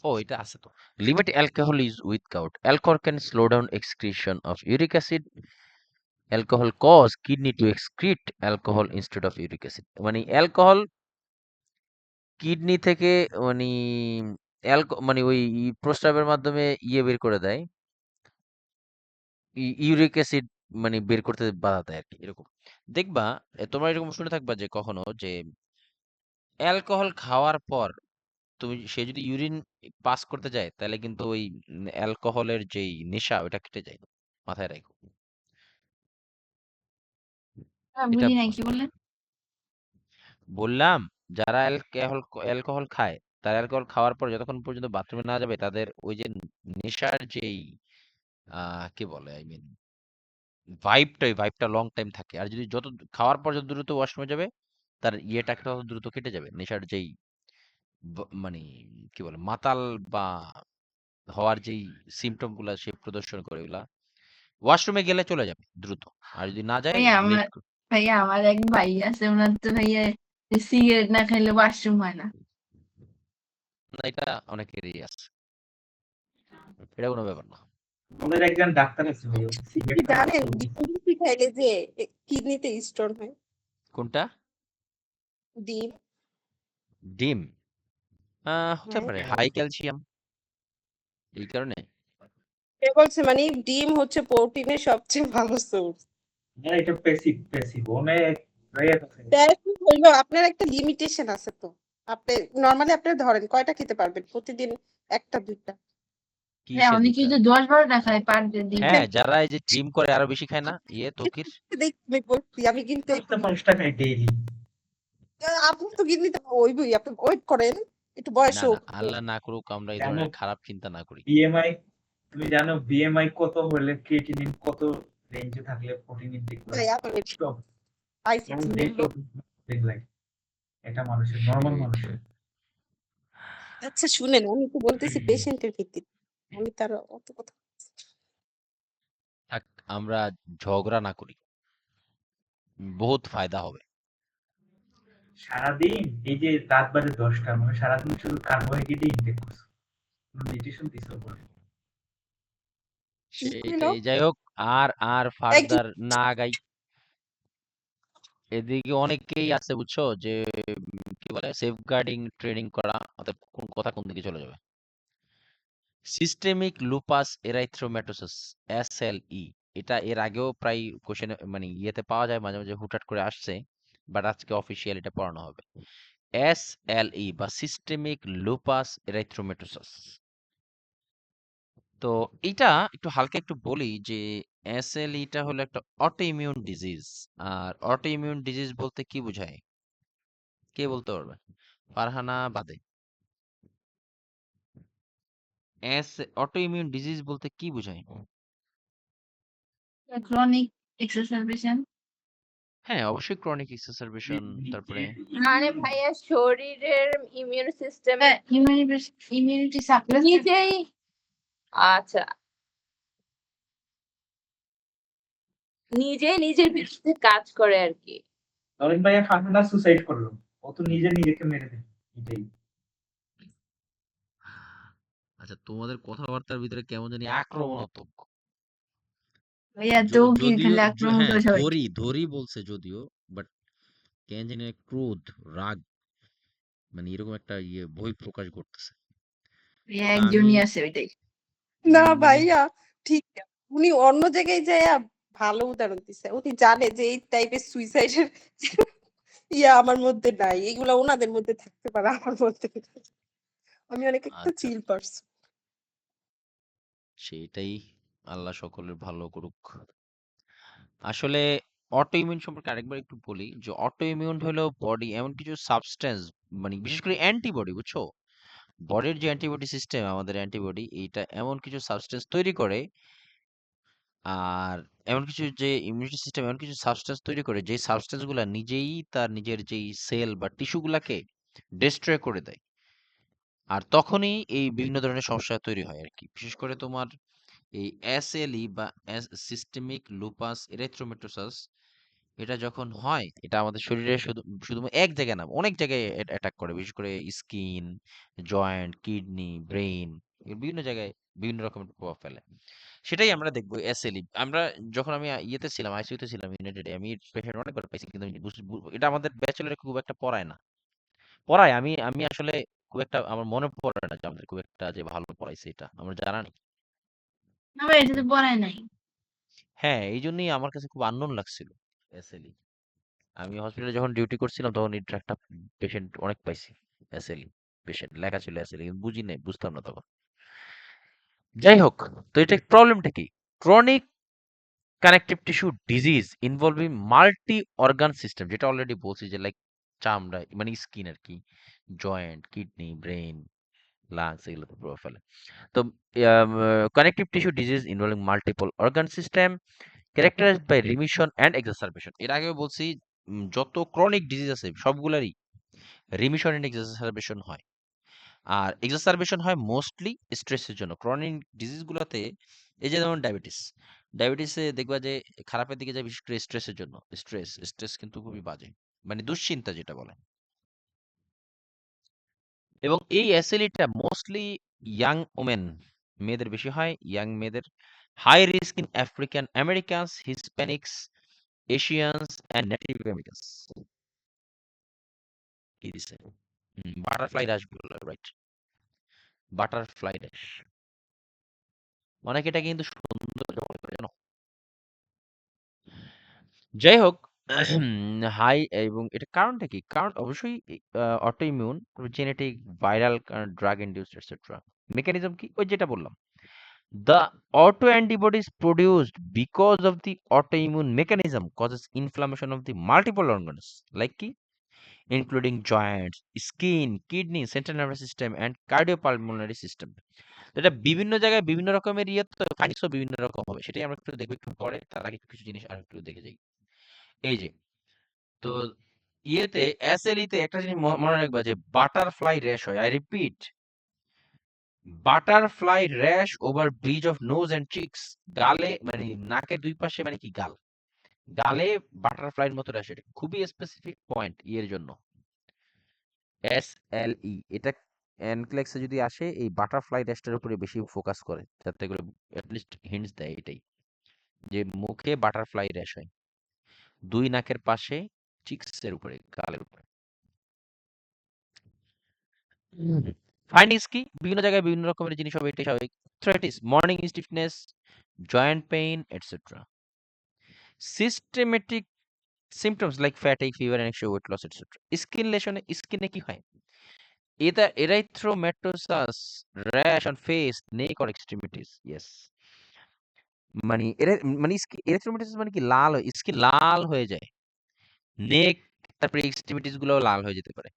ও এটা আছে তো। Limit alcohol is with gout. Alcohol can slow down excretion of uric acid. Alcohol cause kidney to excrete alcohol instead of uric acid. মানে অ্যালকোহল কিডনি থেকে মানে মানে ওই প্রস্রাবের মাধ্যমে বের করে দেয়, ইউরিক অ্যাসিড মানে বের করতে বাধা দেয় আর কি, এরকম দেখবা। তোমরা এরকম শুনে থাকবা যে কখনো যে অ্যালকোহল খাওয়ার পর সে যদি ইউরিন পাস করতে যায় তাহলে কিন্তু ওই অ্যালকোহলের যেই নেশা ওটা কেটে যায়। মাথায় রাখো এটা। বুঝি নাই কি বললেন? বললাম যারা অ্যালকোহল অ্যালকোহল খায়, তারা অ্যালকোহল খাওয়ার পর যতক্ষণ পর্যন্ত বাথরুমে না যাবে তাদের ওই যে নেশার যেই কি বলে আই মিন ভাইবটা, ওই ভাইবটা লং টাইম থাকে। আর যদি যত খাওয়ার পর যত দ্রুত ওয়াশরুমে যাবে তার ইয়েটা তত দ্রুত কেটে যাবে, নেশার যেই মানে কি বলে মাতাল বা হওয়ার যেই সিমটম গুলা সে প্রদর্শন করে ওগুলা ওয়াশরুমে গেলে চলে যাবে দ্রুত। আর যদি না যায় ভাইয়া লেট। আমার এক ভাই আছে, ওনার তো ভাইয়া সিগারেট না খাইলে ওয়াশরুম হয় না। না, এটা অনেকেরই আছে, এটা কোনো ব্যাপার না। আমাদের একজন ডাক্তার আছে ভাই, ও কি সিগারেট জানেন ডিম খাইলে যে কিডনিতে স্টোন হয়? কোনটা? ডিম। ডিম? হতে হ্যাঁ, পারে হাই ক্যালসিয়াম, এই কারণে। কে বলছে? মানে ডিম হচ্ছে প্রোটিনের সবচেয়ে ভালো সোর্স। না, এটা প্যাসিভ প্যাসিভ অনেক রাইট আছে। হইলো আপনার একটা লিমিটেশন আছে তো। আপনি নরমালি আপনি ধরেন কয়টা খেতে পারবেন প্রতিদিন? একটা দুইটা? হ্যাঁ, কিসের অনেকেই দুটা? তো 10-12টা খায় পার ডে দিন। হ্যাঁ, যারা এই যে জিম করে আরো বেশি খায় না, তকির। আমি বলছি আমি কিন্তু একটা 5টা খাই ডেইলি। আপনি তো কিডনিতে হইবই, আপনি ওয়েট করেন একটু বয়স না না, হোক। আল্লাহ না করুক আমরা এই জানো ধরনের খারাপ চিন্তা না করি। বিএমআই, তুমি জানো বিএমআই কত হলে ক্রিয়েটিনিন কত রেঞ্জে থাকলে প্রোটিন ইনটেক করা ভাই আপনার সব আইসিটি লোক। দেখলাই এটা মানুষের নরমাল মানুষের। আচ্ছা শুনেন, আমি তো বলতেছি পেশেন্টের ভিত্তিতে, আমি তার অত কথা। থাক, আমরা ঝগড়া না করি, বহুত ফায়দা হবে। সারাদিন এই যে রাত বাজে 10টা, মানে সারাদিন শুধু কার্বোহাইড্রেট ইনটেক করছো, নিউট্রিশন দিছো বলে। কি হলো? সেটাই, যাই হোক। আর আর একজন ফার্দার না আগাই। এদিকে অনেকেই আছে বুঝছো যে কি বলে সেফগার্ডিং ট্রেনিং করা, অর্থাৎ কোন কথা কোন দিকে চলে যাবে। সিস্টেমিক লুপাস এরাইথ্রোম্যাটোসিস, এসএলই, এটা এর আগেও প্রায় কোশ্চেন মানে ইয়েতে পাওয়া যায়, মাঝে মাঝে হুটহাট করে আসছে, বাট আজকে অফিসিয়াল এটা পড়ানো হবে। এসএলই বা সিস্টেমিক লুপাস এরাইথ্রোম্যাটোসিস। তো এটা একটু হালকা একটু বলি যে এসএলইটা হলো একটা অটো ইমিউন ডিজিজ। আর অটো ইমিউন ডিজিজ বলতে কি বোঝায়, কে বলতে পারবে? ফারহানা বাদে। অটো ইমিউন ডিজিজ বলতে কি বোঝায়? ক্রনিক এক্সারসাইজেশন। হ্যাঁ, অবশ্যই ক্রনিক এক্সারসারবেশন। তারপরে মানে ভাইয়া শরীরের ইমিউন সিস্টেম ইমিউনিটি সাপ্রেস নিজেই আচ্ছা নিজের বিরুদ্ধে কাজ করে আর কি। নরেন ভাইয়া ফারহানা সুসাইড করলো, ও তো নিজেকে মেরে দেয় এটাই। আচ্ছা, তোমাদের কথাবার্তার ভিতরে কেমন জানি আক্রমণাত্মক। ভাইয়া তো কি যদিও খালি আক্রমণ হ্যাঁ, করে সবাই। ধরি বলছে যদিও, বাট কেন জানি ক্রোধ, রাগ, মানে এরকম একটা বহিঃপ্রকাশ ঘটতেছে। ভাইয়া তা আমি একজনই আছে ওইটাই। না মানে ভাইয়া, ঠিক না। উনি অন্য জায়গায় যাইয়া ভালো উদাহরণ দিছে। উনি জানে যে এই টাইপের সুইসাইডের আমার মধ্যে নাই, এগুলা ওনাদের মধ্যে থাকতে পারে, আমার মধ্যে নাই। আমি অনেক একটা আচ্ছা, চিল পারসন। সেটাই, আল্লাহ সকলের ভালো করুক। আসলে অটো ইমিউন সম্পর্কে আরেকবার একটু বলি যে অটো ইমিউন হলো বডি এমন কিছু সাবস্টেন্স, মানে বিশেষ করে অ্যান্টিবডি, বুঝছো? বডির যে অ্যান্টিবডি সিস্টেম, আমাদের অ্যান্টিবডি এইটা এমন কিছু সাবস্টেন্স তৈরি করে, আর এমন কিছু যে ইমিউনিটি সিস্টেম এমন কিছু সাবস্টেন্স তৈরি করে যে সাবস্টেন্স গুলা নিজেই তার নিজের যেই সেল বা টিস্যু গুলাকে ডিস্ট্রয় করে দেয়। আর তখনই এই বিভিন্ন ধরনের সমস্যা তৈরি হয় আর কি। বিশেষ করে তোমার এই এসএলই বা সিস্টেমিক লুপাস এরিথ্রোমেটোসাস, এটা যখন হয় এটা আমাদের শরীরে শুধুমাত্র এক জায়গায় না অনেক জায়গায় অ্যাটাক করে, বিশেষ করে স্কিন, জয়েন্ট, কিডনি, ব্রেইন, বিভিন্ন জায়গায় বিভিন্ন রকমের প্রভাব ফেলে। সেটাই আমরা দেখবো এসএলই। আমরা যখন আমি ইয়েতে ছিলাম, আইসিইউতে ছিলাম, ইউনাইটেডে, আমি পেশেন্ট অনেকবার পাইছি, কিন্তু আমি এটা আমাদের ব্যাচেলরে খুব একটা পড়ায় না। পড়ায়, আমি আমি আসলে খুব একটা আমার মনে পড়ে না যে আমাদের খুব একটা যে ভালো পড়াইছে, এটা আমার জানা নেই। না ভাই এটা তো পড়ায় নাই। হ্যাঁ, এই জন্যই আমার কাছে খুব আননোন লাগছিল এসএলই। আমি হসপিটালে যখন ডিউটি করছিলাম তখন এটা একটা পেশেন্ট অনেক পাইছি, এসএলই পেশেন্ট লেখা ছিল এসএলই, কিন্তু বুঝি নাই, বুঝতাম না তখন। যাই হোক, তো এটা প্রবলেমটা কি? Chronic connective tissue disease involving multi organ system, যেটা অলরেডি বলছি যে লাইক চামড়া মানে স্কিন আর কি, জয়েন্ট, কিডনি, ব্রেন, লাংস, এগুলোতে প্রভাব ফেলে। তো connective tissue disease involving multiple organ system characterized by remission and exacerbation. এর আগেও বলছি যত ক্রনিক ডিজিজ আছে সবগুলারই রিমিশন অ্যান্ড এক্সাসারবেশন হয়। আর এক্সাসারবেশন হয় মোস্টলি স্ট্রেসের জন্য। ক্রনিক ডিজিজ গুলাতে এই যে যেমন ডায়াবেটিস, ডায়াবেটিসে দেখবা যে খারাপের দিকে যায় বিশেষ করে স্ট্রেসের জন্য। স্ট্রেস কিন্তু খুবই বাজে, মানে দুশ্চিন্তা যেটা বলে। এবং এই এসএলইটা মোস্টলি ইয়াং ওমেন, মেয়েদের বেশি হয়, ইয়াং মেয়েদের। High risk in African Americans, Hispanics, Asians and Native Americans. কি দিছে? বাটারফ্লাই র্যাশ বলে, রাইট? বাটারফ্লাই র্যাশ অনেকে এটা কিন্তু সৌন্দর্য মনে করে, জানো? যাই হোক, হাই, এবং এটা কারণটা কি? কারণ অবশ্যই auto immune, genetic, viral, drug induced etcetera. Mechanism কি? ওই যেটা বললাম, the autoantibodies produced because of the autoimmune mechanism causes inflammation of the multiple organs like কি, including joints, skin, kidney, central nervous system and cardiopulmonary system. এটা বিভিন্ন জায়গায় বিভিন্ন রকমের ইয়ে, তো ফাইন্ডিংসও বিভিন্ন রকম হবে, সেটাই আমরা একটু দেখবো একটু পরে। তার আগে কিছু জিনিস আর একটু দেখে যাই। এই যে, তো ইয়েতে এসএলই তে একটা জিনিস মনে রাখবা যে বাটারফ্লাই র্যাশ হয়। I repeat, butterfly rash over bridge of nose and cheeks. গালে মানে নাকের দুই পাশে, মানে কি গাল, গালে বাটারফ্লাইয়ের মতো র্যাশ। এটা খুবই স্পেসিফিক পয়েন্ট এর জন্য এসএলই। এটা এনক্লেক্সে যদি আসে এই বাটারফ্লাই র্যাশটার উপরে বেশি ফোকাস করে, যাতে করে অ্যাটলিস্ট হিন্টস দেয় এটাই যে মুখে বাটারফ্লাই র্যাশ হয় দুই নাকের পাশে, চিক্স এর উপরে, গালের উপরে। ফাইন্ডিংস কি? বিভিন্ন জায়গায় বিভিন্ন রকমের জিনিস হবে, এটাই স্বাভাবিক। Arthritis, morning stiffness, joint pain etcetera. Systematic symptoms like fatigue, fever, anorexia, weight loss etcetera. Skin লেশনে, স্কিনে কি হয়? এটা erythematosus rash on face, neck or extremities. Yes, মানে মানে এরিথ্রোমেটোসিস মানে কি, লাল হয়, স্কিন লাল হয়ে যায়, নেক, তারপরে এক্সট্রিমিটিস গুলোও লাল হয়ে যেতে পারে।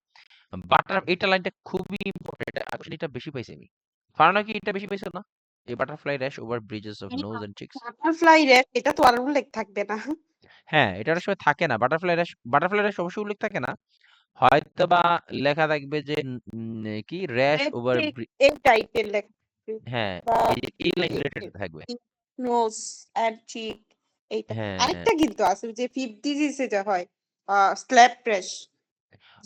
এটা লাইনটা খুবই ইম্পর্টেন্ট, এটা আসলে এটা বেশি পাইছি আমি। ফারানা কি এটা বেশি পাইছো না? এই butterfly rash over bridges of nose and cheeks. Butterfly rash এটা তো আর উল্লেখ থাকবে না। হ্যাঁ, এটা অনেক সময় থাকে না। বাটারফ্লাই র্যাশ অবশ্যই উল্লেখ থাকে না, হয়তো বা লেখা থাকবে যে কি র্যাশ ওভার। এই টাইপের লেখা হ্যাঁ, বা এই লাইন রিলেটেড থাকবে। নোজ এন্ড চিক। এইটা হ্যাঁ, আরেকটা কিন্তু আছে যে ফিফথ ডিজিজে যা হয়, স্ল্যাপ র্যাশ,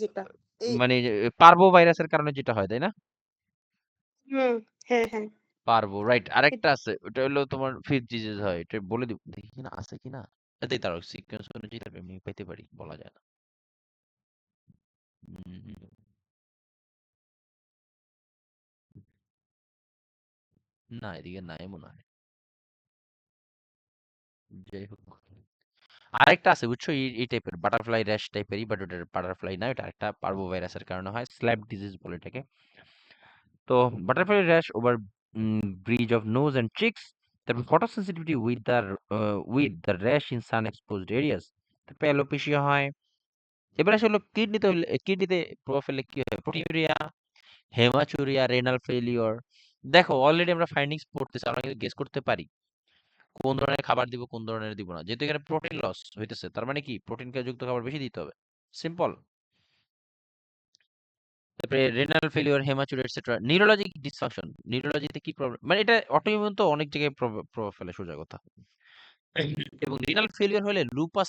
যেটা এই মানে পার্বো ভাইরাসের কারণে যেটা হয়, তাই না? হুম, হ্যাঁ হ্যাঁ পারবো, রাইট। আরেকটা এটা- আছে, ওটা হলো তোমার ফিফথ ডিজিজ হয়, এটা বলে দিব, দেখি কিনা আছে কিনা। এতেই তার সিকোয়েন্স অনুযায়ী তারপর আমি পেতে পারি, বলা যায় না। উম, না, এদিকে নাই মনে হয়। যাই হোক, আরেকটা আছে বুঝছো, এই টাইপের বাটারফ্লাই র্যাশ টাইপেরই, বাট ওটার বাটারফ্লাই না, এটা একটা পার্বো ভাইরাসের কারণে হয়, স্ল্যাপ ডিজিজ বলে এটাকে। তো butterfly rash over bridge of nose and cheeks, তারপর photosensitivity with the rash in sun exposed areas, তারপর অ্যালোপেশিয়া হয়। এবার আসলে কিডনিতে প্রভাব ফেললে কি হয়? Proteinuria, haematuria, renal failure. দেখো অলরেডি আমরা ফাইন্ডিংস পড়তেছি, আমরা কিন্তু গেস করতে পারি কোন ধরনের খাবার দিব, কোন ধরনের দিব না। যেহেতু এখানে প্রোটিন লস হইতেছে, তার মানে কি প্রোটিন যুক্ত খাবার বেশি দিতে হবে, সিম্পল। তারপরে renal failure, haematuria etcetera. Neurologic dysfunction, নিউরোলজিতে কি প্রবলেম, মানে এটা অটোইমিউন তো অনেক জায়গায় প্রভাব ফেলে, সোজা কথা। এবং রিনাল ফেলিওর হলে লুপাস,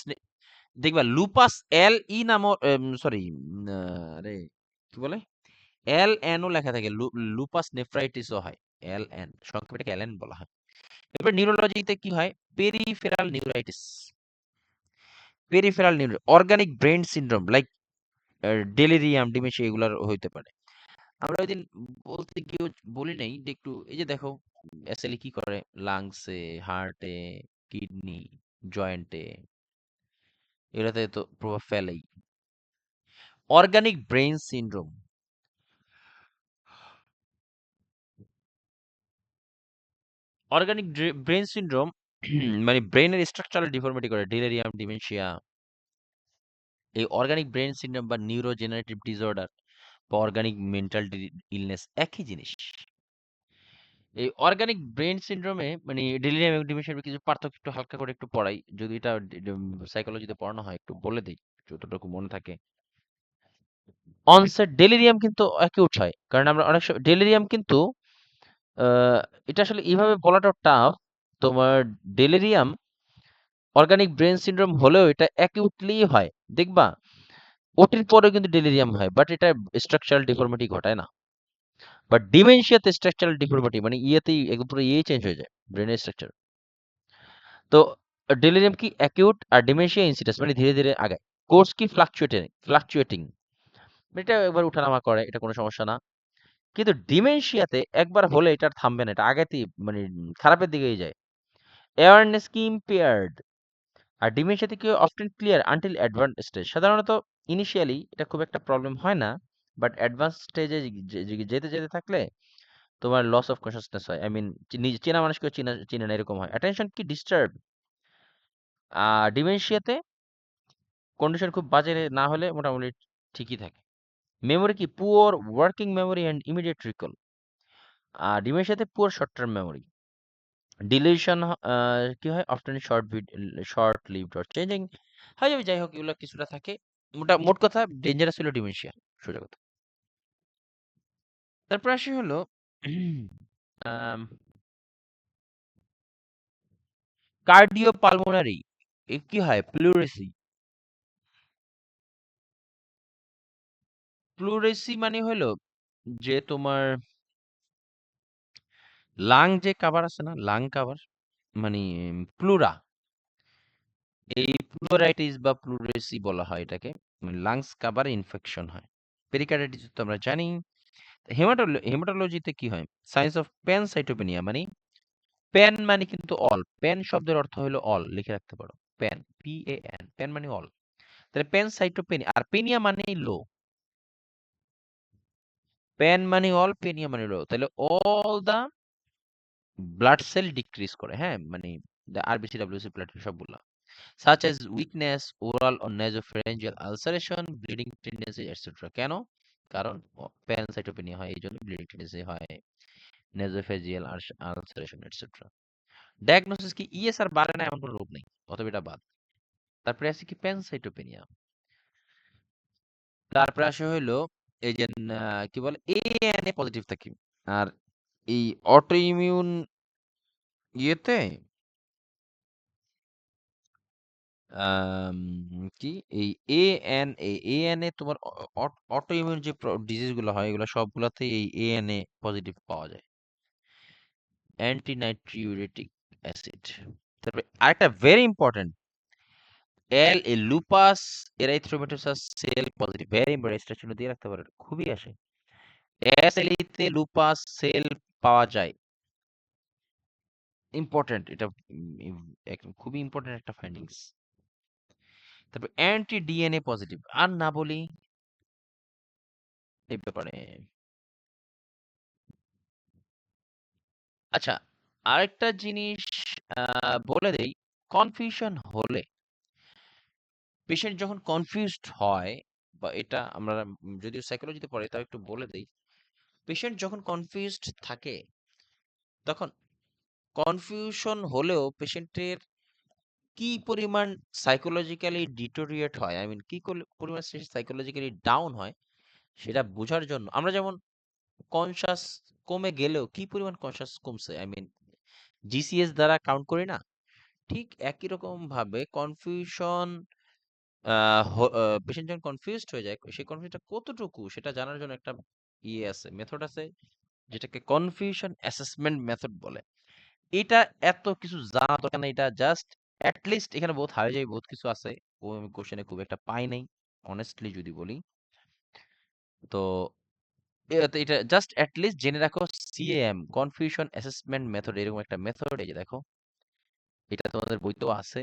দেখবা লুপাস এল ই নাম, সরি, আরে কি বলে, এল এন ও লেখা থাকে, লুপাস নেফ্রাইটিসও হয়, এল এন সংক্ষেপে এল এন বলা হয়। এরপর নিউরোলজিতে কি হয়, peripheral neuritis, peripheral neuro, organic brain syndrome like delirium, dementia এগুলার হইতে পারে। আমরা ওইদিন বলতে কেউ বলি নাই যে একটু এই যে দেখো এসএলই কি করে, লাংসে, হার্টে, কিডনি, জয়েন্টে, এগুলোতে তো প্রভাব ফেলেই। Organic brain syndrome, organic brain syndrome মানে ব্রেনের স্ট্রাকচারাল ডিফর্মিটি করে, ডেলিরিয়াম, ডিমেনশিয়া। এই অর্গানিক ব্রেন সিনড্রোম বা নিউরোজেনারেটিভ ডিসঅর্ডার বা অর্গানিক মেন্টাল ইলনেস একই জিনিস। এই অর্গানিক ব্রেন সিনড্রোমে মানে ডেলিরিয়াম এবং ডিমেনশিয়ার কিছু পার্থক্য একটু হালকা করে একটু পড়াই, যদি এটা সাইকোলজিতে পড়ানো হয় একটু বলে দিই যতটুকু মনে থাকে। অনসেট ডেলিরিয়াম কিন্তু অ্যাকিউট হয়, কারণ আমরা অনেক সময় ডেলিরিয়াম কিন্তু আহ, এটা আসলে এইভাবে বলাটা টাফ। তোমার ডেলিরিয়াম অর্গানিক ব্রেন সিনড্রোম হলেও এটা অ্যাকিউটলি হয়, দেখবা ওটির পরেও কিন্তু ডেলিরিয়াম হয়, বাট এটা স্ট্রাকচারাল ডিফর্মিটি ঘটায় না। বাট ডিমেনশিয়াতে স্ট্রাকচারাল ডিফর্মিটি মানে ইয়েতেই একদম পুরো ইয়ে চেঞ্জ হয়ে যায়, ব্রেনের স্ট্রাকচার। তো ডেলিরিয়াম কি অ্যাকিউট, আর ডিমেনশিয়া ইনসিডাস মানে ধীরে ধীরে আগায়। কোর্স কি ফ্লাকচুয়েটিং, এটা একবার উঠানামা করে, এটা কোনো সমস্যা না। কিন্তু ডিমেনশিয়াতে একবার হলে এটা আর থামবে না, এটা আগাতেই মানে খারাপের দিকেই যায়। অ্যাওয়ারনেস কি ইম্পেয়ার্ড, আর ডিমেনশিয়াতে কি often clear until advance stage. সাধারণত ইনিশিয়ালি এটা খুব একটা প্রবলেম হয় না, বাট অ্যাডভান্স স্টেজে যেতে যেতে থাকলে তোমার লস অফ কনসিয়াসনেস হয়, আই মিন চেনা মানুষকে চিনা চিনে না এরকম হয়। অ্যাটেনশন কি ডিস্টার্ব, ডিমেনশিয়াতে কন্ডিশন খুব বাজে না হলে মোটামুটি ঠিকই থাকে। মেমোরি কি poor working memory and immediate recall, আর ডিমেনশিয়াতে poor short term memory. Delusion কি হয় often short lived or changing, হয় যাবে, যাই হোক এগুলো কিছুটা থাকে। মোট কথা ডেঞ্জারাস হলো ডিমেনশিয়া, সোজা কথা। তারপর আসি হলো কার্ডিও পালমোনারি, কি হয় প্লুরেসি। প্লুরেসি মানে হলো যে তোমার লাং যে কাভার আছে না, লাং কাভার মানে প্লুরা, এই প্লুরাইটিস বা প্লুরেসি বলা হয় এটাকে, মানে লাংস কাভারে ইনফেকশন হয়। পেরিকার্ডিটিস তো আমরা জানি। হেমাটোলজিতে কি হয়, সায়েন্স অফ প্যানসাইটোপেনিয়া মানে প্যান মানে কিন্তু অল, প্যান শব্দের অর্থ হলো অল, লিখে রাখতে পারো, প্যান PAN, প্যান মানে অল। তাহলে প্যানসাইটোপেনিয়া, আর পেনিয়া মানে লো, প্যান মানে অল, পেনিয়া মানে লো, তাহলে all the blood cell decrease করে, হ্যাঁ মানে আরবিসি ডাব্লিউসি প্লেটলেট সবগুলা, such as weakness, oral or nasopharyngeal ulceration, bleeding tendency, etc. কেন? কারণ প্যানসাইটোপেনিয়া হয়, এই জন্য ব্লিডিং টেন্ডেন্সি হয়, nasopharyngeal ulceration, etc. ডায়াগনোসিস কি ইএসআর বাড়ে না এমন কোনো রোগ নেই, অতএব এটা বাদ। তারপরে আছে কি প্যানসাইটোপেনিয়া। তারপরে আসে হইলো এই যে কি বলে এএনএ পজিটিভ থাকি, আর এই অটো ইমিউন ইয়েতে কি এই এএনএ তোমার অটো ইমিউন যে ডিজিজ গুলো হয় এগুলো সবগুলাতে এই এএনএ পজিটিভ পাওয়া যায়, অ্যান্টি নাইট্রিউরেটিক অ্যাসিড। তারপরে আরেকটা very important, lupus erythematosus cell positive, very important, এটা চিহ্ন দিয়ে রাখতে পারেন, খুবই আসে। এসএলই তে লুপাস সেল পাওয়া যায়, ইম্পর্টেন্ট এটা, একদম খুবই ইম্পর্টেন্ট একটা ফাইন্ডিংস। তারপর অ্যান্টি ডিএনএ পজিটিভ, আর না বলি এই ব্যাপারে। আচ্ছা, আরেকটা জিনিস বলে দেই, কনফিউশন হলে, পেশেন্ট যখন কনফিউজড হয়, বা এটা আমরা যদিও সাইকোলজিতে পড়ে তাও একটু বলে দেই, পেশেন্ট যখন কনফিউজড থাকে তখন কনফিউশন হলেও পেশেন্টের কি পরিমাণ সাইকোলজিক্যালি ডিটোরিয়েট হয়, আই মিন কি পরিমাণ সাইকোলজিক্যালি ডাউন হয়, সেটা বোঝার জন্য আমরা যেমন কনসাস কমে গেলেও কি পরিমাণ কনসাস কমছে, আই মিন জিসিএস দ্বারা কাউন্ট করি না, ঠিক একই রকম ভাবে কনফিউশন পেশেন্ট যখন কনফিউজড হয়ে যায় সেই কনফিউজটা কতটুকু সেটা জানার জন্য একটা আছে মেথড আছে যেটাকে কনফিউশন অ্যাসেসমেন্ট মেথড বলে। এটা এত কিছু জানা দরকার নেই, এটা জাস্ট লিস্ট এখানে বহুত হারে যায় বহুত কিছু আছে ও আমি কোশ্চেনে খুব একটা পাই নাই অনেস্টলি যদি বলি। তো এটা জাস্ট লিস্ট জেনে রাখো সিএএম কনফিউশন অ্যাসেসমেন্ট মেথড এরকম একটা মেথড এই যে দেখো এটা তোমাদের বইতেও আছে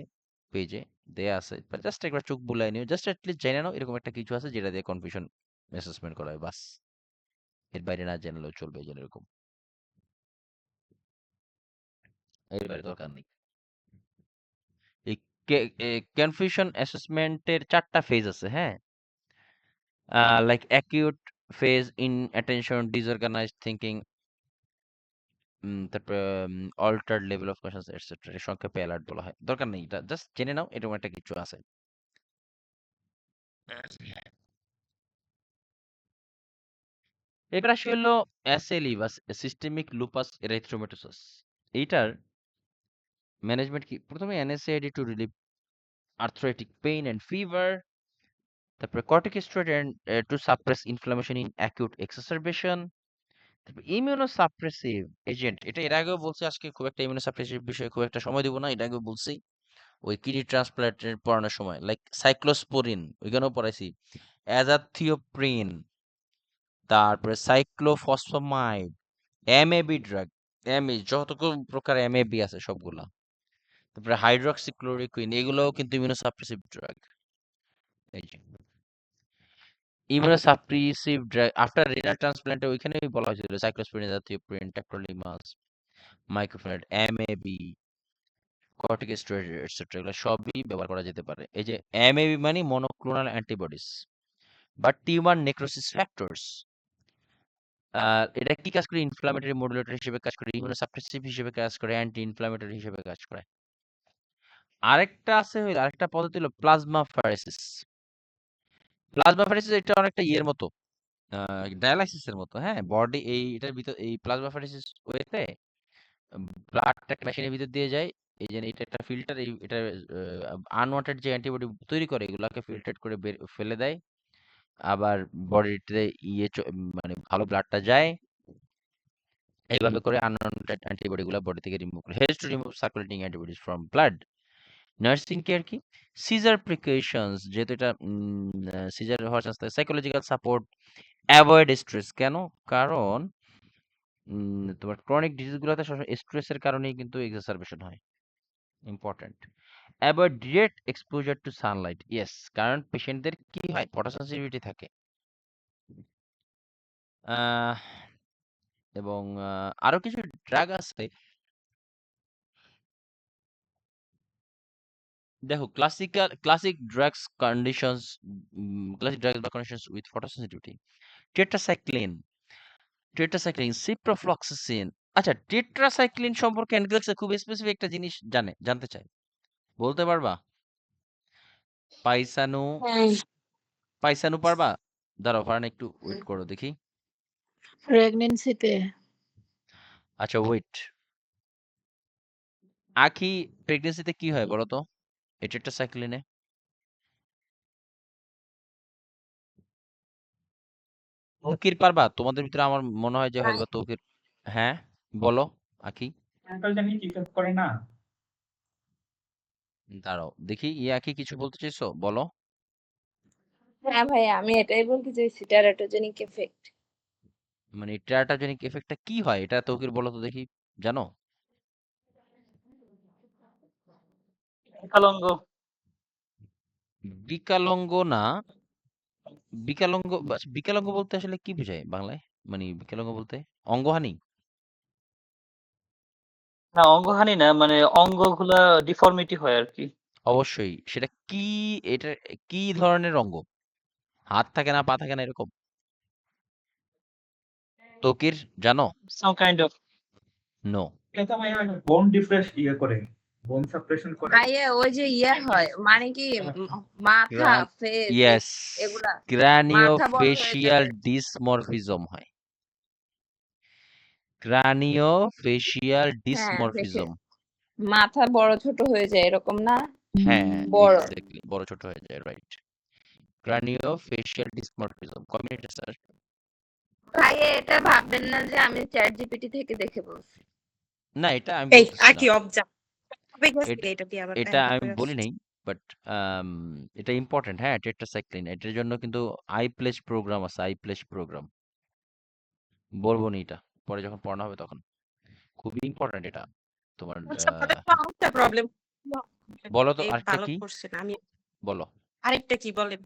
পেজে দেয়া আছে, জাস্ট একবার চোখ বুলাই নিও, জাস্ট লিস্ট জেনে নাও এরকম একটা কিছু আছে যেটা দিয়ে কনফিউশন অ্যাসেসমেন্ট করা হয় বাস, এর বাইরে না জানলেও চলবে এই যে এরকম, এর বাইরে দরকার নেই। এই কনফিউশন অ্যাসেসমেন্টের 4টা ফেজ আছে, হ্যাঁ, like acute phase, inattention, disorganized thinking, তারপরে altered level of consciousness etcetera, সংক্ষেপে অ্যালার্ট বলা হয়। দরকার নেই, এটা জাস্ট জেনে নাও এরকম একটা কিছু আছে। এবার আসি হলো এসএলই বা সিস্টেমিক লুপাস এরিথ্রোমেটোসিস। এইটার ম্যানেজমেন্ট কি? প্রথমে NSAID to relieve arthritic pain and fever, তারপরে corticosteroid and to suppress inflammation in acute exacerbation, তারপরে ইমিউনোসাপ্রেসিভ এজেন্ট, এটা এর আগেও বলছি, আজকে খুব একটা ইমিউনোসাপ্রেসিভ বিষয়ে খুব একটা সময় দিব না, এটা আগেও বলছি ওই কিডনি ট্রান্সপ্লান্টের পড়ানোর সময়, লাইক সাইক্লোস্পোরিন ওইখানেও পড়াইছি, অ্যাজাথিওপ্রিন, তারপরে সাইক্লোফসফামাইড, এমএবি ড্রাগ, যত প্রকার এমএবি আছে সবগুলা, তারপরে হাইড্রক্সিক্লোরোকুইন, এগুলোও কিন্তু ইমিউনোসাপ্রেসিভ ড্রাগ। এই যে ইমিউনোসাপ্রেসিভ ড্রাগ আফটার রিনাল ট্রান্সপ্লান্টে ওইখানেই বলা হয়েছিল সাইক্লোস্পোরিন, জাথিওপ্রিন, ট্যাক্রোলিমাস, মাইক্রোফেনাইড, এমএবি, কর্টিকোস্টেরয়েড এটসেট্রা, এগুলো সবই ব্যবহার করা যেতে পারে। এই যে এমএবি মানে মনোক্লোনাল অ্যান্টিবডিজ বা টিউমার নেক্রোসিস ফ্যাক্টরস, এটা কি কাজ করে? ইনফ্লামেটরি মডুলেটর হিসেবে কাজ করে, ইমিউনোসাপ্রেসিভ হিসেবে কাজ করে, অ্যান্টি ইনফ্লামেটরি হিসেবে কাজ করে। আরেকটা আছে, আরেকটা পদ্ধতি হলো প্লাজমা ফেরেসিস। প্লাজমা ফেরেসিস এটা অনেকটা ইয়ের মতো, ডায়ালাইসিসের মতো, হ্যাঁ, বডি এটার ভিতর এই প্লাজমা ফেরেসিস ওয়েতে ব্লাডটা মেশিনের ভিতর দিয়ে যায়, এই যে এটা একটা ফিল্টার, এটা আনওয়ান্টেড যে অ্যান্টিবডি তৈরি করে এগুলাকে ফিল্টার করে ফেলে দেয়, আবার বডিতে মানে ভালো ব্লাডটা যায়, এইভাবে করে আনওয়ান্টেড অ্যান্টিবডি গুলা বডি থেকে রিমুভ করে, helps to remove circulating antibodies from blood. Nursing care কি? সিজার প্রিকশনস, যেহেতু এটা সিজার হওয়ার চান্স থাকে। সাইকোলজিক্যাল সাপোর্ট, অ্যাভয়েড স্ট্রেস, কেন? কারণ তোমার ক্রনিক ডিজিজ গুলোতে সবসময় স্ট্রেসের কারণেই কিন্তু এক্সারবেশন হয়, important. Avoid direct exposure two Sunlight, yes, কারণ পেশেন্টদের কি হয়, ফটোসেনসিটিভিটি থাকে। আহ, এবং আরো কিছু ড্রাগ আছে, দেখো classic drugs conditions, classic drugs বা কন্ডিশনস উইথ ফটোসেনসিটিভিটি, টেট্রাসাইক্লিন, সিপ্রোফ্লক্সাসিন। আচ্ছা, টেট্রাসাইক্লিন সম্পর্কে অ্যানগ্রেক্সে খুব স্পেসিফিক একটা জিনিস জানতে চাই, বলতে পারবা? পাইসানু হ্যাঁ, পাইসানু পারবা? দাঁড়াও ফারান, একটু ওয়েট করো দেখি। প্রেগনেন্সিতে আচ্ছা ওয়েট, আখি প্রেগনেন্সিতে কি হয় বলো তো এই টেট্রাসাইক্লিনে? তৌকির পারবা? তোমাদের ভিতরে আমার মনে হয় যে হয়তো তৌকির, হ্যাঁ বলো আখি। মেন্টাল জানি চেকআপ করে না। দাঁড়াও দেখি, আখি কিছু বলতে চাইছো, বলো। হ্যাঁ ভাই, আমি এটাই বলতে চাইছি, টেরাটোজেনিক এফেক্ট। মানে টেরাটোজেনিক এফেক্টটা কি হয় এটা তৌকির বলো তো দেখি, জানো? বিকলাঙ্গ। বিকলাঙ্গ না, বিকলাঙ্গ বলতে আসলে কি বোঝায় বাংলায়? মানে বিকলাঙ্গ বলতে অঙ্গহানি? না, অঙ্গহানি না, মানে অঙ্গগুলা ডিফর্মিটি হয় আর কি। অবশ্যই, সেটা কি? এটা কি ধরনের অঙ্গ? হাত থাকে না, পা থাকে না, এরকম? তৌকির জানো? Some kind of. নো। এটা তো ভাইয়া বোন ডিফ্রেশ করে, বোন সাপ্রেশন করে। ভাইয়া ওই যে হয়, মানে কি মাথা, ফেস, ইয়েস, এগুলা মাথা বড় হয়ে ক্রানিওফেশিয়াল যাবে। ডিসমরফিজম হয়, ক্রানিওফেশিয়াল হ্যাঁ, দেখে ডিসমরফিজম। মাথা বড় ছোট হয়ে যায়, এরকম না? হ্যাঁ, বড়। এক্সাক্টলি বড় ছোট হয়ে যায়, রাইট। ক্রানিও ফেশিয়াল ডিসমরফিজম কয় মিনিট স্যার? ভাই এটা ভাববেন না যে আমি চ্যাট জিপিটি থেকে দেখে বলছি। না, এটা আমি এই বলতেছি আর না। কি অবজা হবে গেছে এটা এটা কি আবার এটা প্যারা আমি করে বলি আসছে। নাই, বাট এটা ইম্পর্টেন্ট। হ্যাঁ, টেট্রাসাইক্লিন এটার জন্য কিন্তু আই প্লেস প্রোগ্রাম আছে, আই প্লেস প্রোগ্রাম। বলবো নি এটা, পরে যখন পড়ানো হবে তখন। খুবই ইম্পর্টেন্ট এটা তোমার। আচ্ছা পরে তো আরেকটা প্রবলেম বলো তো এই আরেকটা ভালো কি? করছেন আমি বলো আরেকটা কি বলেন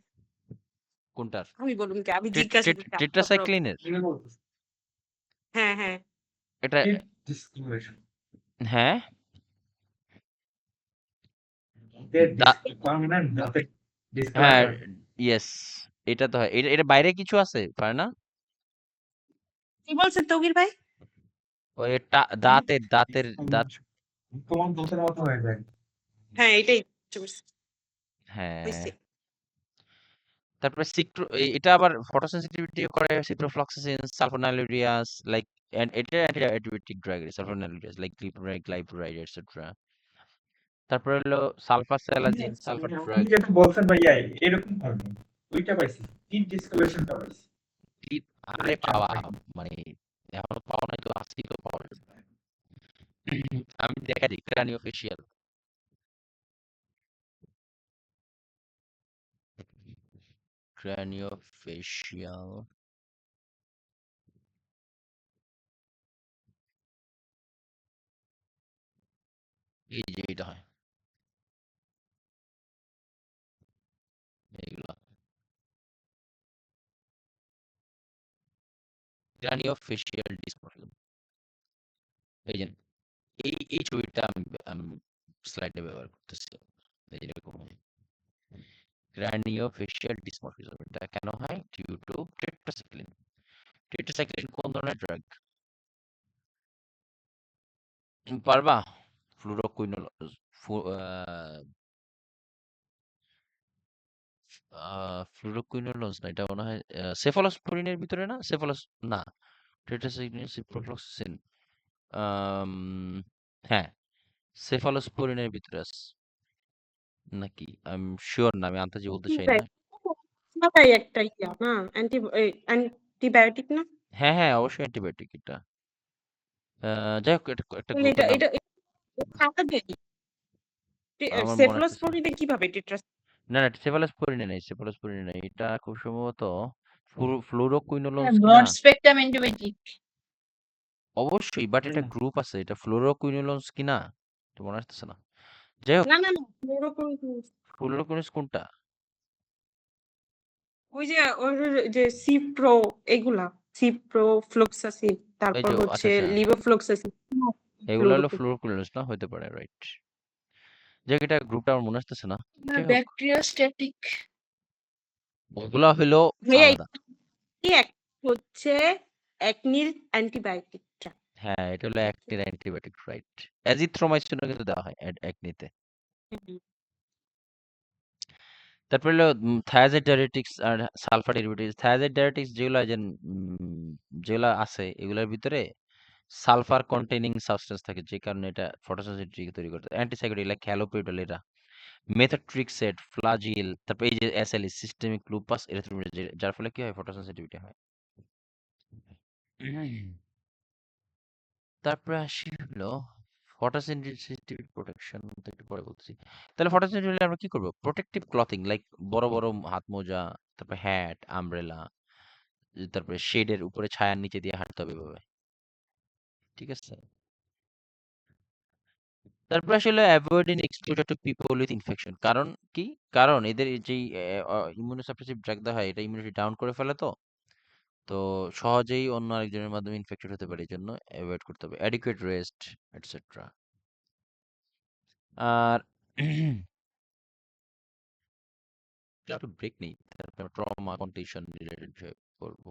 কোনটার? আমি বলুন কি আমি জিজ্ঞাসা করছি আপনার প্রবলেম টেট্রাসাইক্লিনের কি বলতেছে? হ্যাঁ হ্যাঁ এটা ডিসক্রিমিনেশন। হ্যাঁ পার্মানেন্ট দাঁতে হ্যাঁ ডিসকালার। ইয়েস, এটা তো হয়। এটা বাইরে কিছু আছে পারে না? কি বলছেন তৌকির ভাই ওই দাঁতের দাঁত। তোমার দোষের মতো হয়ে যায়। হ্যাঁ এটাই হ্যাঁ, হয়েছে তারপরে এটা আবার ফটোসেনসিটিভিটি করে সিপ্রোফ্লক্সাসিন, সালফোনাইলুরিয়াস, লাইক এটা antibiotic drug, sulfonylureas like গ্লাইপুরাইড etcetera. তারপরে হলো সালফাসালাজিন, সালফার ড্রাগ। আপনি যেটা বলছেন ভাইয়া এরকম হবে। ওইটা পাইছি। তিন ডিসকালেশনটা পাইছি। আরে পাওয়া মানে এখনো পাওয়া নাই তো, আজকেই তো পাওয়া যাবে। আমি দেখা দিই ক্রানিও ফেশিয়াল, ক্রানিও ফেশিয়াল এই যে এটা হয় এইগুলা, ক্রানিও ফেশিয়াল ডিসমরফিজম। এই যে এই ছবিটা আমি স্লাইডে ব্যবহার করতেছি। এই যে এরকম ক্রানিও ফেশিয়াল ডিসমরফিজম, এটা কেন হয়? Due to tetracycline. টেট্রাসাইক্লিন কোন ধরনের ড্রাগ? পারবা? ফ্লুরোকুইনোল, ফ্লুরোকুইনোলস না, এটা মনে হয় সেফালোস্পোরিনের ভিতরে না, না, টেট্রাসাইক্লিন, সিপ্রোফ্লক্সাসিন, আম, হ্যাঁ সেফালোস্পোরিনের ভিতরে আছে নাকি, আমি শিওর না, আমি আন্তাজি বলতে চাই না। ভাই একটা ইয়া না অ্যান্টিবায়োটিক না হ্যাঁ হ্যাঁ, অবশ্যই অ্যান্টিবায়োটিক এটা। যাই হোক, একটা তাহলে গ্রুপের নাম এটা খাওয়া যায় আমার মনে আসতেছে না। সেফলোস্পোরিনে কিভাবে টিট্রাস না না, সেফালোস্পোরিনে নেই, সেফালোস্পোরিনে নেই, এটা খুব সম্ভবত হ্যাঁ, ফ্লুরোকুইনোলন্স কিনা। Broad spectrum antibiotic. অবশ্যই, বাট এটা গ্রুপ আছে, এটা ফ্লুরোকুইনোলন্স কিনা, তো মনে আসতেছে না। যাই হোক, না না না ওরকম ফ্লুরোকুইনোলন্স কোনটা? ওই যে সিপ্রো এগুলা সিপ্রো ফ্লুক্সাসিন এই তারপর যে হচ্ছে আচ্ছা আচ্ছা, লিভোফ্লুক্সাসিন এগুলো হলো ফ্লুরোকুইনোলন্স না, হতে পারে, রাইট। যাই হোক, এটা গ্রুপটা আমার মনে আসতেছে না। যাই হোক, ব্যাকটেরিওস্ট্যাটিক। ওগুলা হলো ভাইয়া আলাদা। এই এক হচ্ছে একনির অ্যান্টিবায়োটিকটা হ্যাঁ, এটা হলো অ্যাক্টিভ অ্যান্টিবায়োটিক, রাইট। অ্যাজিথ্রোমাইসিনও কিন্তু দেওয়া হয় একনিতে। তারপরে হলো থায়াজাইড ডায়ারেটিক্স আর সালফার ডেরিভেটিভস। থায়াজাইড ডায়ারেটিক্স যেগুলো যেগুলো আছে এগুলোর ভিতরে সালফার কন্টেইনিং সাবস্টেন্স থাকে, যে কারণে এটা ফটোসেনসিটিভিটি তৈরি করতে। অ্যান্টিসাইকোটিক লাইক হ্যালোপিরিডল, এরা মেথোট্রিক্সেট, ফ্লাজিল, তারপর এই যে এসএলই, সিস্টেমিক লুপাস এরিথ্রোমাইসিস, যার ফলে কি হয়? ফটোসেনসিটিভিটি হয়। তারপরে আসি হলো ফটোসেনসিটিভ প্রোটেকশন, তো একটু পরে বলতেছি। তাহলে ফটোসেনসিটিভ হলে আমরা কি করব? প্রোটেক্টিভ ক্লথিং লাইক বড় বড় হাত মোজা, তারপর হ্যাট, আমব্রেলা, তারপরে শেডের উপরে ছায়ার নিচে দিয়ে হাঁটতে হবে এভাবে, ঠিক আছে? তারপরে আসলে avoiding exposure two people with infection. কারণ কি? কারণ এদের যেই ইমিউনোসাপ্রেসিভ ড্রাগ দেওয়া হয়, এটা ইমিউনিটি ডাউন করে ফেলে, তো তো সহজেই অন্য আরেকজনের মাধ্যমে ইনফেক্টেড হতে পারে, এই জন্য অ্যাভয়েড করতে হবে। Adequate rest etcetera. আর একটু ব্রেক নেই, তারপর ট্রমা কন্ডিশন রিলেটেড বিষয়ে বলবো।